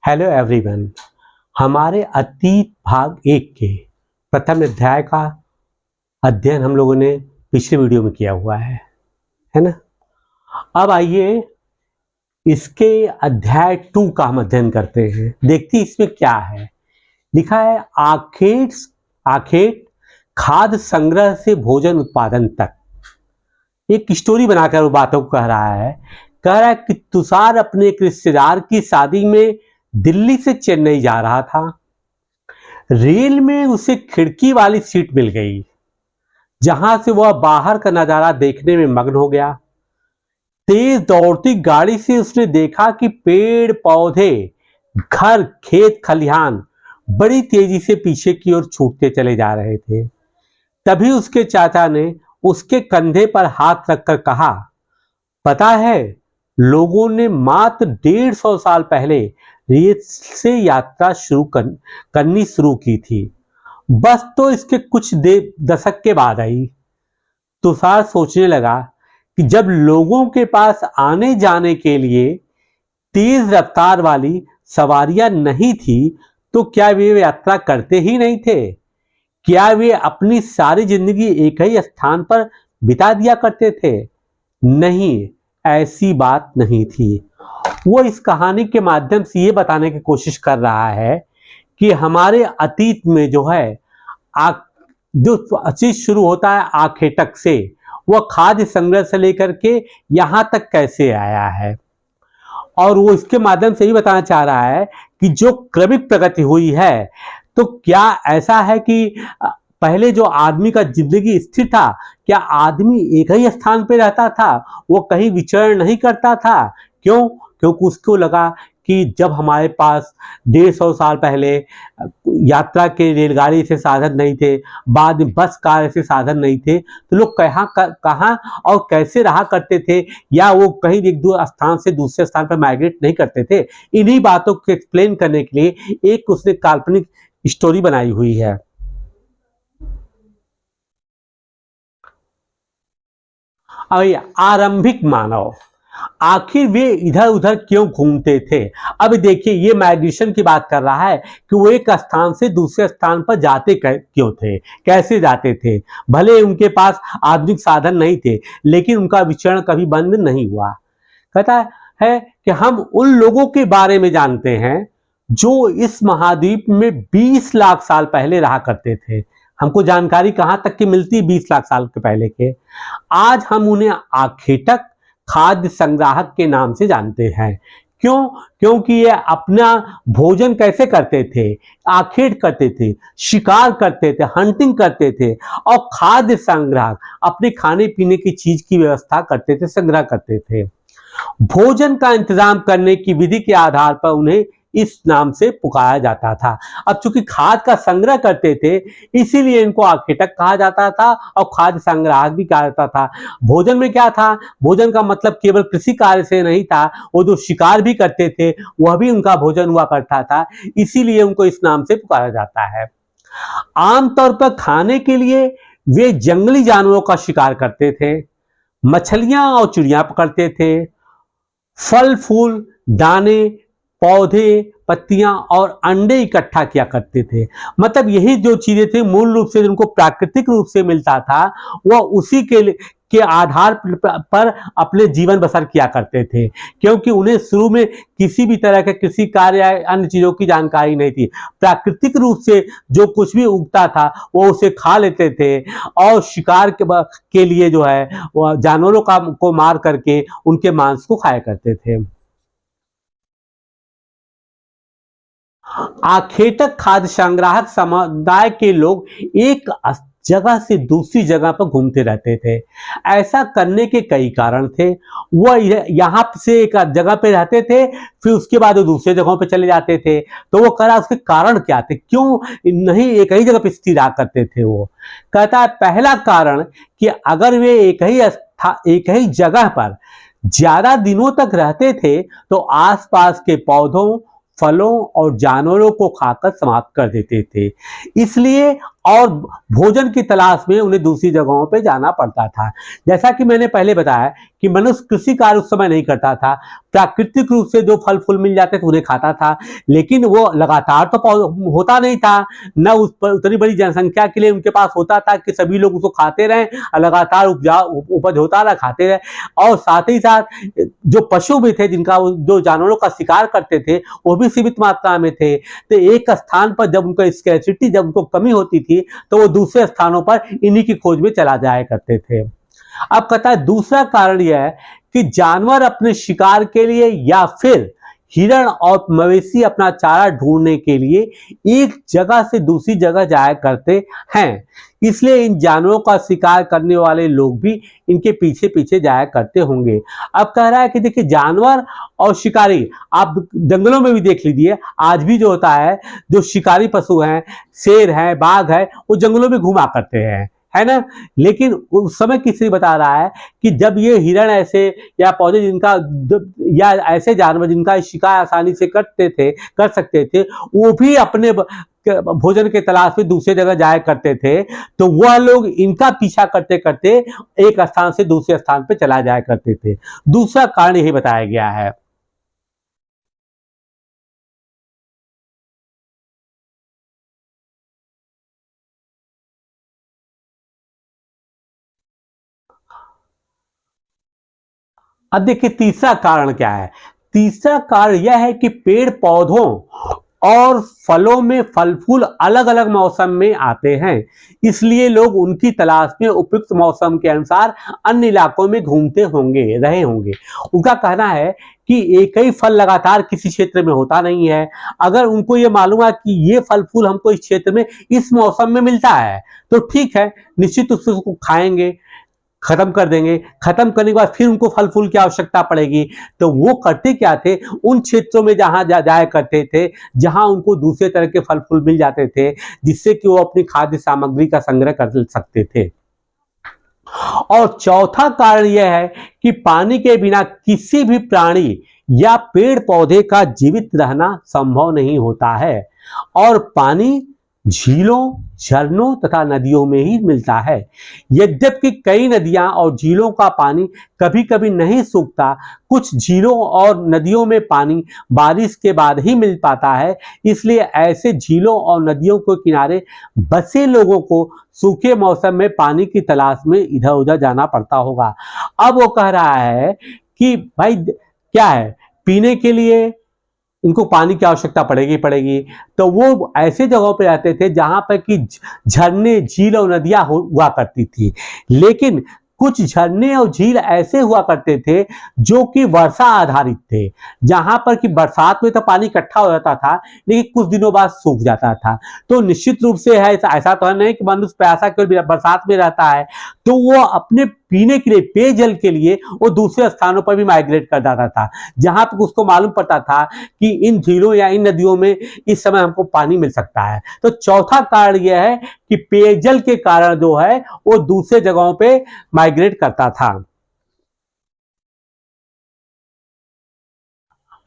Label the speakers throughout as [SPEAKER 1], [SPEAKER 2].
[SPEAKER 1] Hello everyone. हमारे अतीत भाग 1 के प्रथम अध्याय का अध्ययन हम लोगों ने पिछले वीडियो में किया हुआ है ना। अब आइए इसके अध्याय 2 का हम अध्ययन करते हैं। देखते हैं इसमें क्या है। लिखा है आखेट खाद्य संग्रह से भोजन उत्पादन तक। एक स्टोरी बनाकर वो बातों को कह रहा है कि तुषार अपने एक रिश्तेदार की शादी में दिल्ली से चेन्नई जा रहा था। रेल में उसे खिड़की वाली सीट मिल गई, जहां से वह बाहर का नजारा देखने में मग्न हो गया। तेज दौड़ती गाड़ी से उसने देखा कि पेड़ पौधे, घर, खेत खलिहान बड़ी तेजी से पीछे की ओर छूटते चले जा रहे थे। तभी उसके चाचा ने उसके कंधे पर हाथ रखकर कहा, पता है, लोगों ने मात्र 150 साल पहले रेल से यात्रा करनी शुरू की थी। बस तो इसके कुछ दशक के बाद आई। तुषार सोचने लगा कि जब लोगों के पास आने जाने के लिए तेज रफ्तार वाली सवारियां नहीं थी, तो क्या वे यात्रा करते ही नहीं थे? क्या वे अपनी सारी जिंदगी एक ही स्थान पर बिता दिया करते थे? नहीं, ऐसी बात नहीं थी। वो इस कहानी के माध्यम से ये बताने की कोशिश कर रहा है कि हमारे अतीत में जो है जो चीज शुरू होता है आखेटक से, वह खाद्य संग्रह से लेकर के यहां तक कैसे आया है। और वो इसके माध्यम से ये बताना चाह रहा है कि जो क्रमिक प्रगति हुई है, तो क्या ऐसा है कि पहले जो आदमी का जिंदगी स्थिर था, क्या आदमी एक ही स्थान पर रहता था, वो कहीं विचरण नहीं करता था? क्यों? क्योंकि उसको लगा कि जब हमारे पास 150 साल पहले यात्रा के रेलगाड़ी से साधन नहीं थे, बाद में बस कार से साधन नहीं थे, तो लोग कहाँ और कैसे रहा करते थे, या वो कहीं एक दो स्थान से दूसरे स्थान पर माइग्रेट नहीं करते थे। इन्हीं बातों को एक्सप्लेन करने के लिए एक उसने काल्पनिक स्टोरी बनाई हुई है। आरंभिक मानव, आखिर वे इधर उधर क्यों घूमते थे? अब देखिए, ये माइग्रेशन की बात कर रहा है कि वो एक स्थान से दूसरे स्थान पर जाते क्यों थे, कैसे जाते थे। भले उनके पास आधुनिक साधन नहीं थे, लेकिन उनका विचरण कभी बंद नहीं हुआ। कहता है कि हम उन लोगों के बारे में जानते हैं जो इस महाद्वीप में 20 लाख साल पहले रहा करते थे। हमको जानकारी कहां तक की मिलती? 20 लाख साल के पहले के। आज हम उन्हें आखेटक खाद्य संग्राहक के नाम से जानते हैं। क्यों? क्योंकि ये अपना भोजन कैसे करते थे? आखेट करते थे, शिकार करते थे, हंटिंग करते थे, और खाद्य संग्राहक अपने खाने पीने की चीज की व्यवस्था करते थे, संग्रह करते थे। भोजन का इंतजाम करने की विधि के आधार पर उन्हें इस नाम से पुकारा जाता था। अब चूंकि खाद्य का संग्रह करते थे, इसीलिए इनको आखेटक कहा जाता था और खाद्य संग्राहक भी कहा जाता था। भोजन में क्या था? भोजन का मतलब केवल कृषि कार्य से नहीं था, वो जो शिकार भी करते थे वह भी उनका भोजन हुआ करता था, इसीलिए उनको इस नाम से पुकारा जाता है। आमतौर पर खाने के लिए वे जंगली जानवरों का शिकार करते थे, मछलियां और चिड़िया पकड़ते थे, फल फूल, दाने, पौधे, पत्तियां और अंडे इकट्ठा किया करते थे। मतलब यही जो चीजें थी मूल रूप से जिनको प्राकृतिक रूप से मिलता था, वह उसी के आधार पर अपने जीवन बसर किया करते थे, क्योंकि उन्हें शुरू में किसी भी तरह के कृषि कार्य या अन्य चीजों की जानकारी नहीं थी। प्राकृतिक रूप से जो कुछ भी उगता था वो उसे खा लेते थे, और शिकार के लिए जो है वह जानवरों को मार करके उनके मांस को खाया करते थे। आखेटक खाद्य संग्राहक समुदाय के लोग एक जगह से दूसरी जगह पर घूमते रहते थे। ऐसा करने के कई कारण थे। वह यहाँ से एक जगह पे रहते थे, फिर उसके बाद वो दूसरे जगहों पे चले जाते थे। तो वो कह रहा उसके कारण क्या थे, क्यों नहीं एक ही जगह पे स्थिर रहा करते थे। वो कहता है पहला कारण कि अगर वे एक ही जगह पर ज्यादा दिनों तक रहते थे, तो आसपास के पौधों, फलों और जानवरों को खाकर समाप्त कर देते थे। इसलिए और भोजन की तलाश में उन्हें दूसरी जगहों पे जाना पड़ता था। जैसा कि मैंने पहले बताया कि मनुष्य कृषि कार्य उस समय नहीं करता था, प्राकृतिक रूप से जो फल फूल मिल जाते थे उन्हें खाता था, लेकिन वो लगातार तो होता नहीं था, न उस पर उतनी बड़ी जनसंख्या के लिए उनके पास होता था कि सभी लोग उसको खाते रहें, लगातार उपज होता रहा, खाते रहे। और साथ ही साथ जो पशु भी थे, जिनका जो जानवरों का शिकार करते थे, वो भी सीमित मात्रा में थे। तो एक स्थान पर जब उनका स्कैर्सिटी, जब उनको कमी होती थी, तो वो दूसरे स्थानों पर इन्हीं की खोज में चला जाया करते थे। अब कहता है दूसरा कारण यह है कि जानवर अपने शिकार के लिए या फिर हिरण और मवेशी अपना चारा ढूंढने के लिए एक जगह से दूसरी जगह जाया करते हैं, इसलिए इन जानवरों का शिकार करने वाले लोग भी इनके पीछे पीछे जाया करते होंगे। अब कह रहा है कि देखिए, जानवर और शिकारी आप जंगलों में भी देख लीजिए, आज भी जो होता है, जो शिकारी पशु हैं, शेर हैं, बाघ है, वो जंगलों में घुमा करते हैं, है ना। लेकिन उस समय किसी बता रहा है कि जब ये हिरण ऐसे या पौधे जिनका या ऐसे जानवर जिनका शिकार आसानी से कर सकते थे, वो भी अपने भोजन के तलाश में दूसरे जगह जाया करते थे, तो वह लोग इनका पीछा करते करते एक स्थान से दूसरे स्थान पर चला जाया करते थे। दूसरा कारण यही बताया गया है। अब देखिए तीसरा कारण क्या है। तीसरा कारण यह है कि पेड़ पौधों और फलों में फल फूल अलग अलग मौसम में आते हैं, इसलिए लोग उनकी तलाश में उपयुक्त मौसम के अनुसार अन्य इलाकों में घूमते रहे होंगे। उनका कहना है कि एक ही फल लगातार किसी क्षेत्र में होता नहीं है। अगर उनको ये मालूम है कि ये फल फूल हमको इस क्षेत्र में इस मौसम में मिलता है, तो ठीक है, निश्चित रूप से उसको खाएंगे, खत्म कर देंगे। खत्म करने के बाद फिर उनको फल फूल की आवश्यकता पड़ेगी, तो वो करते क्या थे, उन क्षेत्रों में जहां जाया करते थे जहां उनको दूसरे तरह के फल फूल मिल जाते थे, जिससे कि वो अपनी खाद्य सामग्री का संग्रह कर सकते थे। और चौथा कारण यह है कि पानी के बिना किसी भी प्राणी या पेड़ पौधे का जीवित रहना संभव नहीं होता है, और पानी झीलों, झरनों तथा नदियों में ही मिलता है। यद्यपि कई नदियां और झीलों का पानी कभी कभी नहीं सूखता, कुछ झीलों और नदियों में पानी बारिश के बाद ही मिल पाता है, इसलिए ऐसे झीलों और नदियों के किनारे बसे लोगों को सूखे मौसम में पानी की तलाश में इधर उधर जाना पड़ता होगा। अब वो कह रहा है कि भाई क्या है, पीने के लिए इनको पानी की आवश्यकता पड़ेगी, तो वो ऐसे जगहों पे रहते थे जहां पर कि झरने, झील और नदियां हुआ करती थी। लेकिन कुछ झरने और झील ऐसे हुआ करते थे जो कि वर्षा आधारित थे, जहां पर कि बरसात में तो पानी इकट्ठा हो जाता था, लेकिन कुछ दिनों बाद सूख जाता था। तो निश्चित रूप से है, ऐसा तो नहीं कि मनुष्य प्यासा केवल बरसात में रहता है, तो वो अपने पीने के लिए, पेयजल के लिए वो दूसरे स्थानों पर भी माइग्रेट कर जाता था, जहां पर उसको मालूम पड़ता था कि इन झीलों या इन नदियों में इस समय हमको पानी मिल सकता है। तो चौथा कारण यह है कि पेयजल के कारण जो है वो दूसरे जगहों पे माइग्रेट करता था।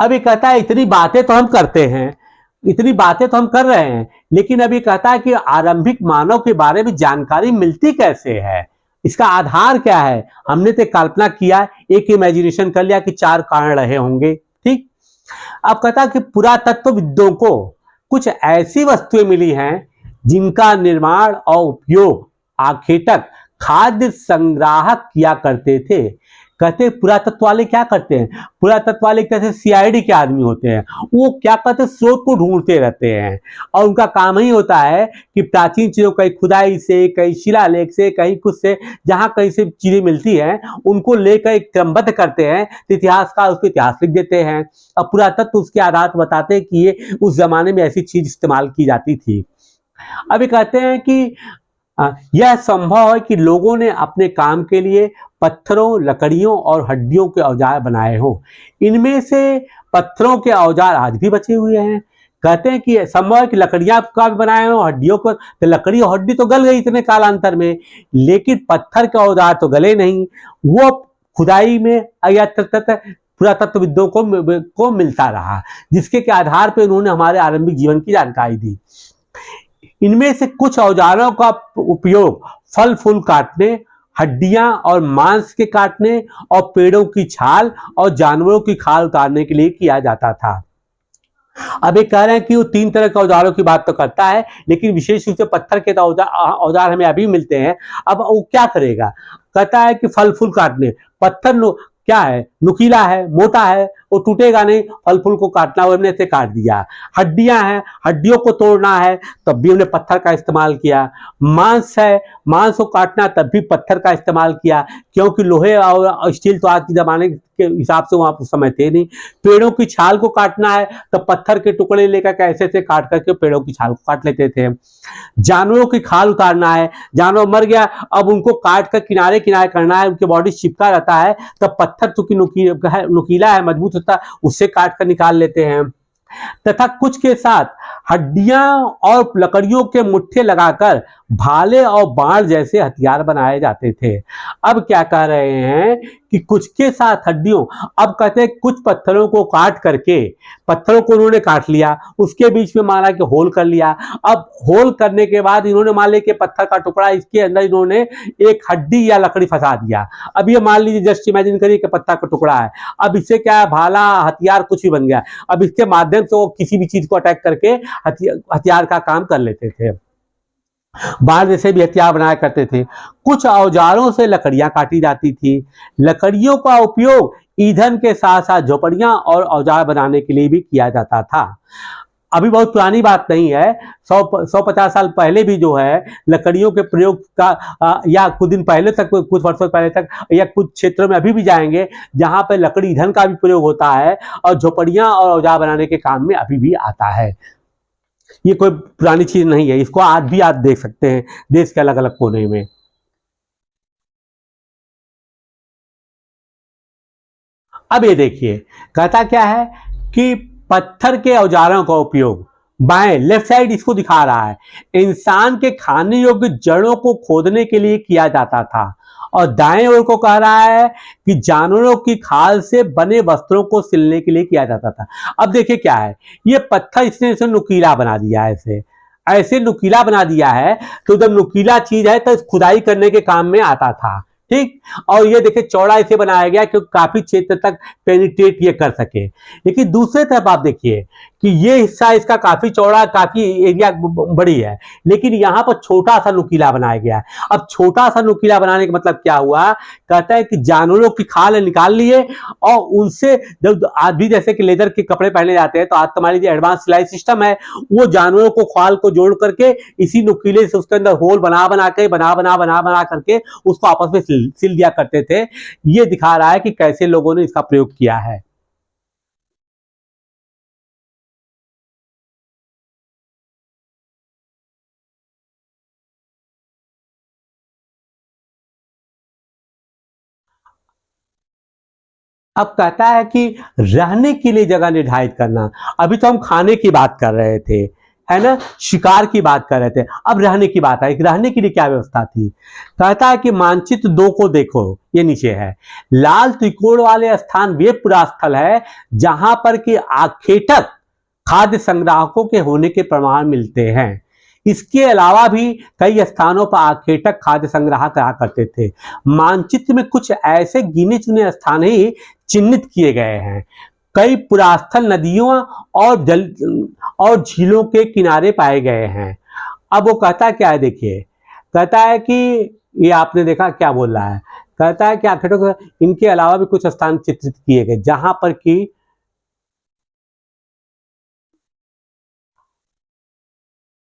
[SPEAKER 1] अभी कहता है इतनी बातें तो हम करते हैं, इतनी बातें तो हम कर रहे हैं, लेकिन अभी कहता है कि आरंभिक मानव के बारे में जानकारी मिलती कैसे है, इसका आधार क्या है। हमने तो कल्पना किया, एक इमेजिनेशन कर लिया कि चार कारण रहे होंगे, ठीक। अब कहता है कि पुरातत्वविदों को कुछ ऐसी वस्तुएं मिली हैं जिनका निर्माण और उपयोग आखेटक खाद्य संग्राहक किया करते थे। कहते पुरातत्व वाले क्या करते हैं, पुरातत्व वाले कैसे सीआईडी के आदमी होते हैं, वो क्या करते हैं, स्रोत को ढूंढते रहते हैं, और उनका काम ही होता है कि प्राचीन चीजों, कहीं खुदाई से, कहीं शिलालेख से, कहीं कुछ से, जहां कहीं से चीजें मिलती हैं उनको लेकर एक क्रमबद्ध करते हैं, तो इतिहासकार उसको इतिहास लिख देते हैं, और पुरातत्व उसके आधार पर बताते हैं कि ये उस जमाने में ऐसी चीज इस्तेमाल की जाती थी। अभी कहते हैं कि यह संभव है कि लोगों ने अपने काम के लिए पत्थरों, लकड़ियों और हड्डियों के औजार बनाए हों। इनमें से पत्थरों के औजार आज भी बचे हुए हैं। कहते हैं कि संभव है कि लकड़ियां का भी बनाए हों, हड्डियों को, तो लकड़ी और हड्डी तो गल गई इतने कालांतर में, लेकिन पत्थर के औजार तो गले नहीं। वो खुदाई में या पुरातत्वविदों को मिलता रहा, जिसके आधार पर उन्होंने हमारे आरंभिक जीवन की जानकारी दी। इनमें से कुछ औजारों का उपयोग फल फूल काटने, हड्डियां और मांस के काटने और पेड़ों की छाल और जानवरों की खाल उतारने के लिए किया जाता था। अब ये कह रहे हैं कि वो 3 तरह के औजारों की बात तो करता है, लेकिन विशेष रूप से पत्थर के औजार हमें अभी मिलते हैं। अब वो क्या करेगा? कहता है कि फल फूल काटने, पत्थर क्या है, नुकीला है, मोटा है, वो टूटेगा नहीं, फल फूल को काटना, वो हमने से काट दिया। हड्डियां हैं, हड्डियों को तोड़ना है, तब भी हमने पत्थर का इस्तेमाल किया। मांस है, मांस को काटना, तब भी पत्थर का इस्तेमाल किया, क्योंकि लोहे और स्टील तो आज के जमाने के हिसाब से वहां समय थे नहीं। पेड़ों की छाल को काटना है, तब पत्थर के टुकड़े लेकर कैसे से काट करके पेड़ों की छाल को काट लेते थे। जानवरों की खाल उतारना है, जानवर मर गया, अब उनको काट कर किनारे किनारे करना है, उनकी बॉडी चिपका रहता है, तब पत्थर चूंकि नुकीला है, मजबूत होता है, उससे काट कर निकाल लेते हैं। तथा कुछ के साथ हड्डियां और लकड़ियों के मुट्ठे लगाकर भाले और बाण जैसे हथियार बनाए जाते थे। अब क्या कह रहे हैं कि कुछ के साथ हड्डियों, अब कहते हैं कुछ पत्थरों को काट करके, पत्थरों को उन्होंने काट लिया, उसके बीच में माना कि होल कर लिया। अब होल करने के बाद इन्होंने मान लिया कि पत्थर का टुकड़ा, इसके अंदर इन्होंने एक हड्डी या लकड़ी फंसा दिया। अब ये मान लीजिए, जस्ट इमेजिन करिए कि पत्थर का टुकड़ा है, अब इससे क्या है, भाला, हथियार कुछ भी बन गया। अब इसके माध्यम से वो किसी भी चीज को अटैक करके हथियार का काम कर लेते थे। बाण जैसे भी हथियार बनाया करते थे। कुछ औजारों से लकड़ियां काटी जाती थी। लकड़ियों का उपयोग ईंधन के साथ साथ झोपड़ियां और औजार बनाने के लिए भी किया जाता था। अभी बहुत पुरानी बात नहीं है, 150 साल पहले भी जो है लकड़ियों के प्रयोग का या कुछ दिन पहले तक, कुछ वर्षों पहले तक, या कुछ क्षेत्रों में अभी भी जाएंगे जहां पर लकड़ी ईंधन का भी प्रयोग होता है और झोपड़ियां और औजार बनाने के काम में अभी भी आता है। ये कोई पुरानी चीज नहीं है, इसको आज भी आप देख सकते हैं देश के अलग अलग कोने में। अब ये देखिए, कहता क्या है कि पत्थर के औजारों का उपयोग, बाएं लेफ्ट साइड इसको दिखा रहा है, इंसान के खाने योग्य जड़ों को खोदने के लिए किया जाता था, और दाएं ओर को कह रहा है कि जानवरों की खाल से बने वस्त्रों को सिलने के लिए किया जाता था। अब देखिए क्या है, ये पत्थर इसने इसे नुकीला बना दिया है, ऐसे ऐसे नुकीला बना दिया है, तो जब नुकीला चीज है तो खुदाई करने के काम में आता था, ठीक। और ये देखिए चौड़ा इसे बनाया गया क्योंकि काफी क्षेत्र तक पेनिट्रेट ये कर सके। लेकिन दूसरे तरफ आप देखिए कि ये हिस्सा इसका काफी चौड़ा, काफी एरिया बड़ी है, लेकिन यहां पर छोटा सा नुकीला बनाया गया है। अब छोटा सा नुकीला बनाने का मतलब क्या हुआ, कहता है कि जानवरों की खाल निकाल लिए, और उनसे जब आज भी जैसे कि लेदर के कपड़े पहने जाते हैं, तो आज हमारी जो एडवांस सिलाई सिस्टम है, वो जानवरों को खाल को जोड़ करके इसी नुकीले से उसके अंदर होल बना बना करके उसको आपस में सिल दिया करते थे। ये दिखा रहा है कि कैसे लोगों ने इसका प्रयोग किया है। अब कहता है कि रहने के लिए जगह निर्धारित करना। अभी तो हम खाने की बात कर रहे थे, है ना, शिकार की बात कर रहे थे, अब रहने की बात आई कि रहने के लिए क्या व्यवस्था थी। कहता है कि मानचित्र 2 को देखो, ये नीचे है, लाल त्रिकोण वाले स्थान वे पुरास्थल है जहां पर कि आखेटक खाद्य संग्राहकों के होने के प्रमाण मिलते हैं। इसके अलावा भी कई स्थानों पर आखेटक खाद्य संग्राहक रहा करते थे। मानचित्र में कुछ ऐसे गिने चुने स्थान ही चिन्हित किए गए हैं। कई पुरास्थल नदियों और झीलों के किनारे पाए गए हैं। अब वो कहता क्या है, देखिए, कहता है कि ये आपने देखा क्या बोल रहा है, कहता है कि आखेटक, इनके अलावा भी कुछ स्थान चित्रित किए गए जहां पर कि,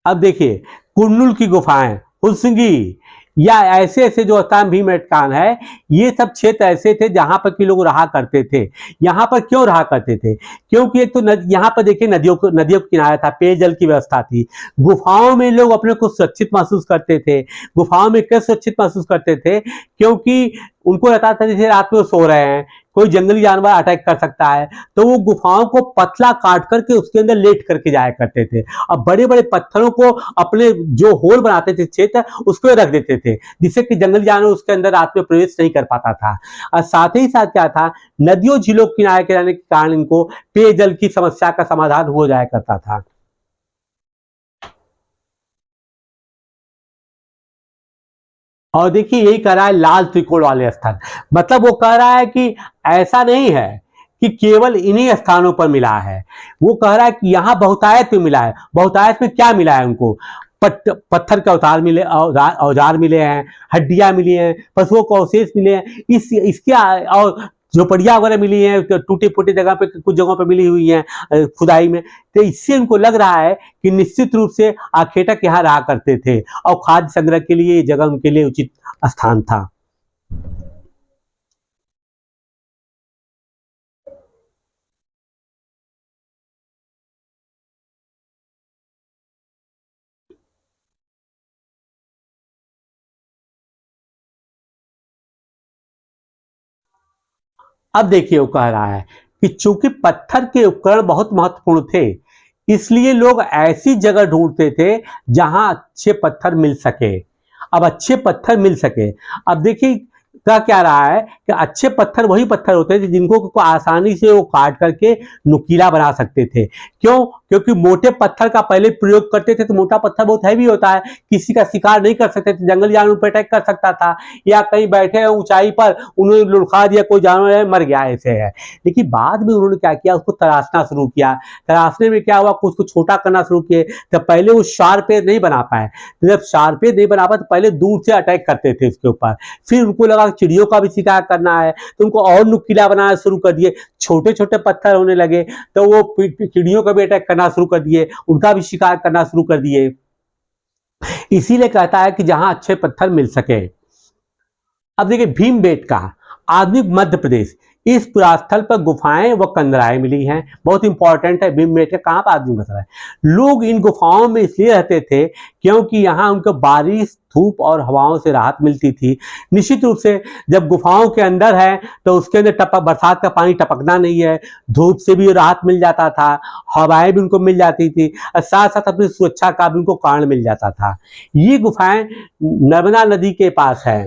[SPEAKER 1] अब देखिए, कुर्नुल की गुफाएं, हुलसिंगी, या ऐसे ऐसे जो स्थान भीमबेटकान है, ये सब क्षेत्र ऐसे थे जहां पर कि लोग रहा करते थे। यहां पर क्यों रहा करते थे, क्योंकि एक तो यहां पर देखिए नदियों का किनारा था, पेयजल की व्यवस्था थी। गुफाओं में लोग अपने को सुरक्षित महसूस करते थे। गुफाओं में कैसे सुरक्षित महसूस करते थे, क्योंकि उनको रहता था जैसे रात में सो रहे हैं, कोई जंगली जानवर अटैक कर सकता है, तो वो गुफाओं को पतला काट करके उसके अंदर लेट करके जाया करते थे। अब बड़े बड़े पत्थरों को अपने जो होल बनाते थे क्षेत्र, उसको रख देते थे, जिससे कि जंगली जानवर उसके अंदर रात में प्रवेश नहीं कर पाता था। और साथ ही साथ क्या था, नदियों झीलों किनारे के रहने के कारण इनको पेयजल की समस्या का समाधान हो जाया करता था। और देखिए यही कह रहा है लाल त्रिकोण वाले स्थान, मतलब वो कह रहा है कि ऐसा नहीं है कि केवल इन्हीं स्थानों पर मिला है, वो कह रहा है कि यहाँ बहुतायत में मिला है। बहुतायत में क्या मिला है उनको? पत्थर के अवतार मिले, औजार मिले हैं, हड्डियां मिली हैं, पशुओं को अवशेष मिले हैं, इसके और झोपड़ियां वगैरह मिली हैं, टूटे फूटे जगह पे, कुछ जगहों पे मिली हुई हैं खुदाई में। तो इससे उनको लग रहा है कि निश्चित रूप से आखेटक यहाँ रहा करते थे और खाद्य संग्रह के लिए ये जगह उनके लिए उचित स्थान था। अब देखिए वो कह रहा है कि चूंकि पत्थर के उपकरण बहुत महत्वपूर्ण थे, इसलिए लोग ऐसी जगह ढूंढते थे जहां अच्छे पत्थर मिल सके। अब अच्छे पत्थर मिल सके, अब देखिए कह क्या रहा है कि अच्छे पत्थर वही पत्थर होते हैं जिनको आसानी से वो काट करके नुकीला बना सकते थे। क्यों? क्योंकि मोटे पत्थर का पहले प्रयोग करते थे तो मोटा पत्थर बहुत हैवी होता है, किसी का शिकार नहीं कर सकते थे, जंगली जानवर पर अटैक कर सकता था, या कहीं बैठे हैं ऊंचाई पर उन्होंने लुढ़का दिया, कोई जानवर है मर गया, ऐसे है। लेकिन बाद में उन्होंने क्या किया, उसको तराशना शुरू किया। तराशने में क्या हुआ, उसको छोटा करना शुरू किए। तो पहले वो शार्प एज नहीं बना पाए, तो जब शार्प एज नहीं बना पाए तो पहले दूर से अटैक करते थे उसके ऊपर। फिर उनको लगा चिड़ियों का भी शिकार करना है तो उनको और नुकीला बनाना शुरू कर दिए, छोटे छोटे पत्थर होने लगे, तो वो चिड़ियों का भी अटैक करना शुरू कर दिए, उनका भी शिकार करना शुरू कर दिए। इसीलिए कहता है कि जहां अच्छे पत्थर मिल सके। अब देखिए भीमबेटका, आधुनिक मध्य प्रदेश, इस पुरास्थल पर गुफाएं व कंदराएं मिली हैं। बहुत इंपॉर्टेंट है भीमबेटका, कहां पर आदमी बस रहा है। लोग इन गुफाओं में इसलिए रहते थे क्योंकि यहाँ उनको बारिश, धूप और हवाओं से राहत मिलती थी। निश्चित रूप से जब गुफाओं के अंदर है तो उसके अंदर बरसात का पानी टपकना नहीं है, धूप से भी राहत मिल जाता था, हवाएं भी उनको मिल जाती थी, और साथ साथ अपनी सुरक्षा का भी उनको कारण मिल जाता था। ये गुफाएं नर्मदा नदी के पास है।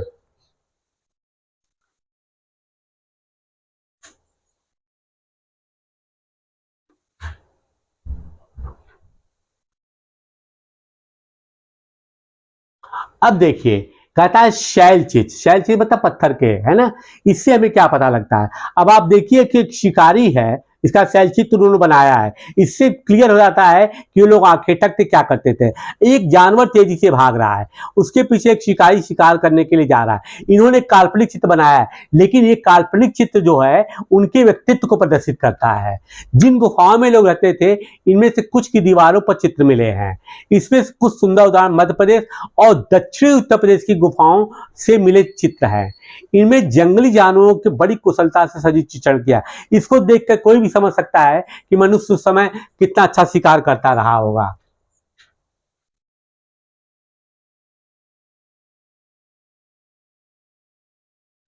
[SPEAKER 1] अब देखिए कहता है शैलचित्र, शैलचित्र मतलब पत्थर के, है ना। इससे हमें क्या पता लगता है, अब आप देखिए कि एक शिकारी है, इसका शैलचित्र उन्होंने बनाया है। इससे क्लियर हो जाता है कि वो लोग आखेटक थे क्या करते थे। एक जानवर तेजी से भाग रहा है, उसके पीछे एक शिकारी शिकार करने के लिए जा रहा है। इन्होंने काल्पनिक चित्र बनाया है, लेकिन ये काल्पनिक चित्र जो है उनके व्यक्तित्व को प्रदर्शित करता है। जिन गुफाओं में लोग रहते थे इनमें से कुछ की दीवारों पर चित्र मिले हैं। इसमें से कुछ सुंदर उदाहरण मध्य प्रदेश और दक्षिणी उत्तर प्रदेश की गुफाओं से मिले चित्र हैं। इनमें जंगली जानवरों की बड़ी कुशलता से सजी चित्रण किया। इसको देखकर कोई भी समझ सकता है कि मनुष्य उस समय कितना अच्छा शिकार करता रहा होगा।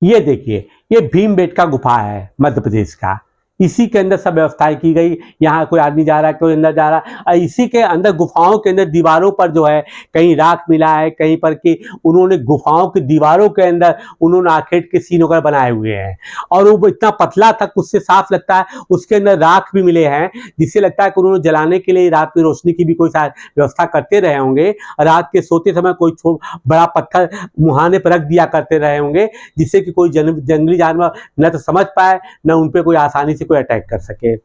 [SPEAKER 1] ये देखिए ये भीमबेटका गुफा है मध्य प्रदेश का, इसी के अंदर सब व्यवस्थाएं की गई। यहाँ कोई आदमी जा रहा है, कोई अंदर जा रहा है, और इसी के अंदर गुफाओं के अंदर दीवारों पर जो है कहीं राख मिला है, कहीं पर कि उन्होंने गुफाओं की दीवारों के अंदर उन्होंने आखेट के सीन वगैरह बनाए हुए हैं। और वो इतना पतला तक उससे साफ लगता है, उसके अंदर राख भी मिले हैं, जिससे लगता है कि उन्होंने जलाने के लिए रात में रोशनी की भी कोई व्यवस्था करते रहे होंगे। रात के सोते समय कोई बड़ा पत्थर मुहाने पर रख दिया करते रहे होंगे, जिससे कि कोई जंगली जानवर न तो समझ पाए, न उन पर कोई आसानी से कोई अटैक कर सके।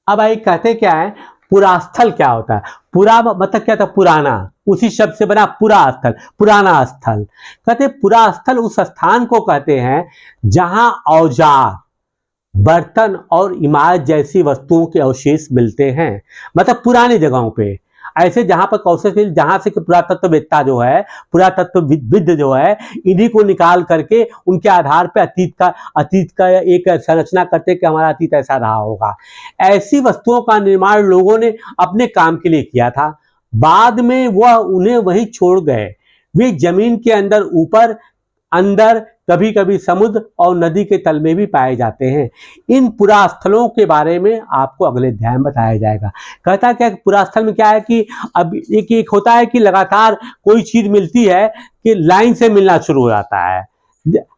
[SPEAKER 1] अब आई कहते क्या है, पुरास्थल क्या होता है? पुरा मतलब क्या था, पुराना, उसी शब्द से बना पुरा स्थल, पुराना स्थल। कहते पुरा स्थल उस स्थान को कहते हैं जहां औजार, बर्तन और इमारत जैसी वस्तुओं के अवशेष मिलते हैं। मतलब पुरानी जगहों पे, ऐसे जहां पर कौशल, जहां से पुरातत्ववेत्ता जो है, पुरातत्वविद जो है, इन्हीं को निकाल करके उनके आधार पर अतीत का एक संरचना करते कि हमारा अतीत ऐसा रहा होगा। ऐसी वस्तुओं का निर्माण लोगों ने अपने काम के लिए किया था, बाद में वह उन्हें वहीं छोड़ गए। वे जमीन के अंदर ऊपर अंदर कभी कभी समुद्र और नदी के तल में भी पाए जाते हैं। इन पुरास्थलों के बारे में आपको अगले अध्याय में बताया जाएगा। कहता क्या पुरास्थल में क्या है कि अब एक होता है कि लगातार कोई चीज मिलती है कि लाइन से मिलना शुरू हो जाता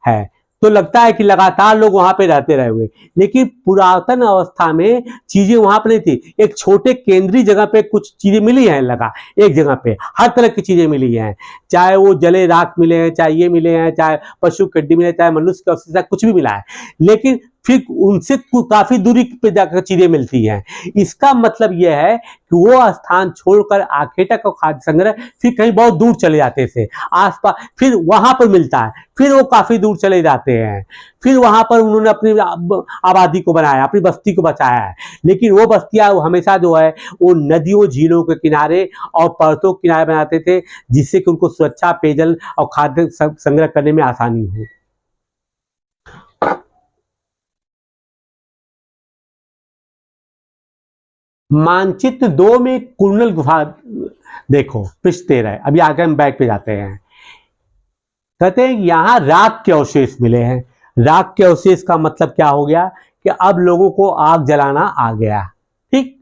[SPEAKER 1] है तो लगता है कि लगातार लोग वहां पे रहते रहे हुए, लेकिन पुरातन अवस्था में चीजें वहां पर नहीं थी। एक छोटे केंद्रीय जगह पे कुछ चीजें मिली हैं, लगा एक जगह पे हर तरह की चीजें मिली हैं, चाहे वो जले राख मिले हैं, चाहे ये मिले हैं, चाहे पशु कड्डी मिले, चाहे मनुष्य का अवशेष, कुछ भी मिला है, लेकिन फिर उनसे काफी दूरी पे जाकर चीजें मिलती हैं। इसका मतलब यह है कि वो स्थान छोड़कर आखेटक और खाद्य संग्रह फिर कहीं बहुत दूर चले जाते थे आसपास, फिर वहां पर मिलता है, फिर वो काफी दूर चले जाते हैं, फिर वहां पर उन्होंने अपनी आबादी को बनाया, अपनी बस्ती को बचाया है। लेकिन वो बस्तियां हमेशा जो है वो नदियों झीलों के किनारे और पर्वतों के किनारे बनाते थे, जिससे कि उनको सुरक्षा, पेयजल और खाद्य संग्रह करने में आसानी हो। मानचित्र 2 में कुर्नल गुफा देखो, पृष्ठ 13 है। अभी आगे हम बैक पे जाते हैं। कहते हैं यहां राख के अवशेष मिले हैं। राख के अवशेष का मतलब क्या हो गया कि अब लोगों को आग जलाना आ गया। ठीक,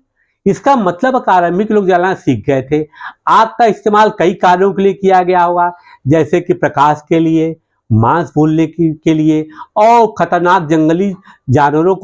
[SPEAKER 1] इसका मतलब आरंभिक लोग जलाना सीख गए थे। आग का इस्तेमाल कई कार्यों के लिए किया गया होगा, जैसे कि प्रकाश के लिए, मांस भूनने के लिए और खतरनाक जंगली जानवरों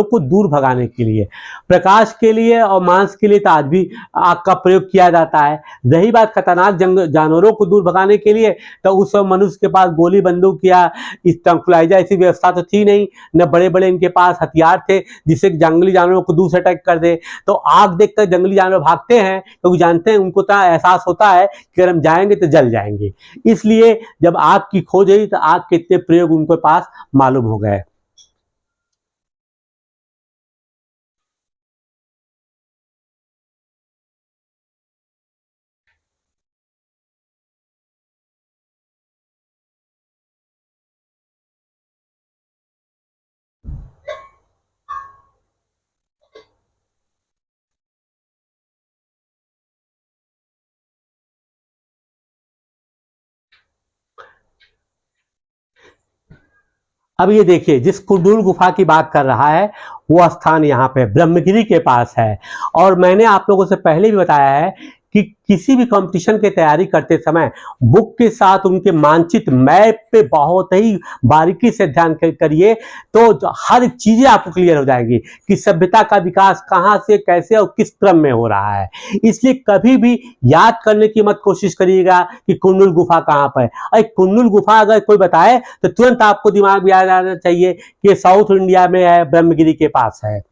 [SPEAKER 1] को दूर भगाने के लिए। प्रकाश के लिए और मांस के लिए तो आज भी आग का प्रयोग किया जाता है। रही बात खतरनाक जानवरों को दूर भगाने के लिए, तो उस समय मनुष्य के पास गोली बंदूक या इस ट्रंकुलाइजर ऐसी व्यवस्था तो थी नहीं, न बड़े बड़े इनके पास हथियार थे जिससे जंगली जानवरों को दूर से अटैक कर दे। तो आग देखकर जंगली जानवर भागते हैं क्योंकि जानते हैं, उनको तो एहसास होता है कि अगर हम जाएंगे तो जल जाएंगे। इसलिए जब आग की खोज हुई तो आग के इतने प्रयोग उनके पास मालूम हो गए। अब ये देखिए, जिस कुंडूल गुफा की बात कर रहा है वो स्थान यहाँ पे ब्रह्मगिरी के पास है। और मैंने आप लोगों से पहले भी बताया है कि किसी भी कंपटीशन की तैयारी करते समय बुक के साथ उनके मानचित्र, मैप पे बहुत ही बारीकी से ध्यान करिए, तो हर चीजें आपको क्लियर हो जाएगी कि सभ्यता का विकास कहाँ से, कैसे और किस क्रम में हो रहा है। इसलिए कभी भी याद करने की मत कोशिश करिएगा कि कुंडल गुफा कहाँ पर है। और कुंडल गुफा अगर कोई बताए तो तुरंत आपको दिमाग में आ जाना चाहिए कि साउथ इंडिया में है, ब्रह्मगिरी के पास है।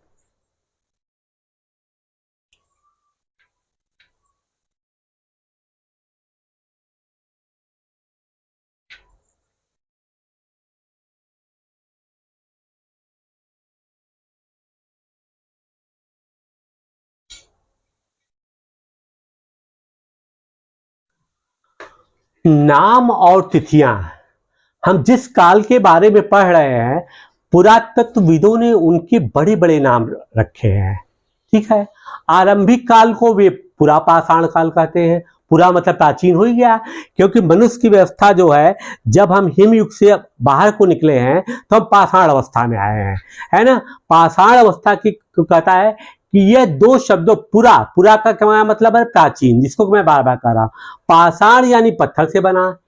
[SPEAKER 1] नाम और तिथियां, हम जिस काल के बारे में पढ़ रहे हैं, पुरातत्वविदों ने उनके बड़े बड़े नाम रखे हैं। ठीक है, आरंभिक काल को वे पुरा पाषाण काल कहते हैं। पुरा मतलब प्राचीन हो ही गया, क्योंकि मनुष्य की व्यवस्था जो है, जब हम हिमयुग से बाहर को निकले हैं तो हम पाषाण अवस्था में आए हैं, है ना। पाषाण अवस्था की कहता है कि ये दो शब्दों, पुरा, पुरा का क्या मतलब है, प्राचीन, जिसको मैं बार बार कह रहा हूं। पाषाण यानी पत्थर से बना।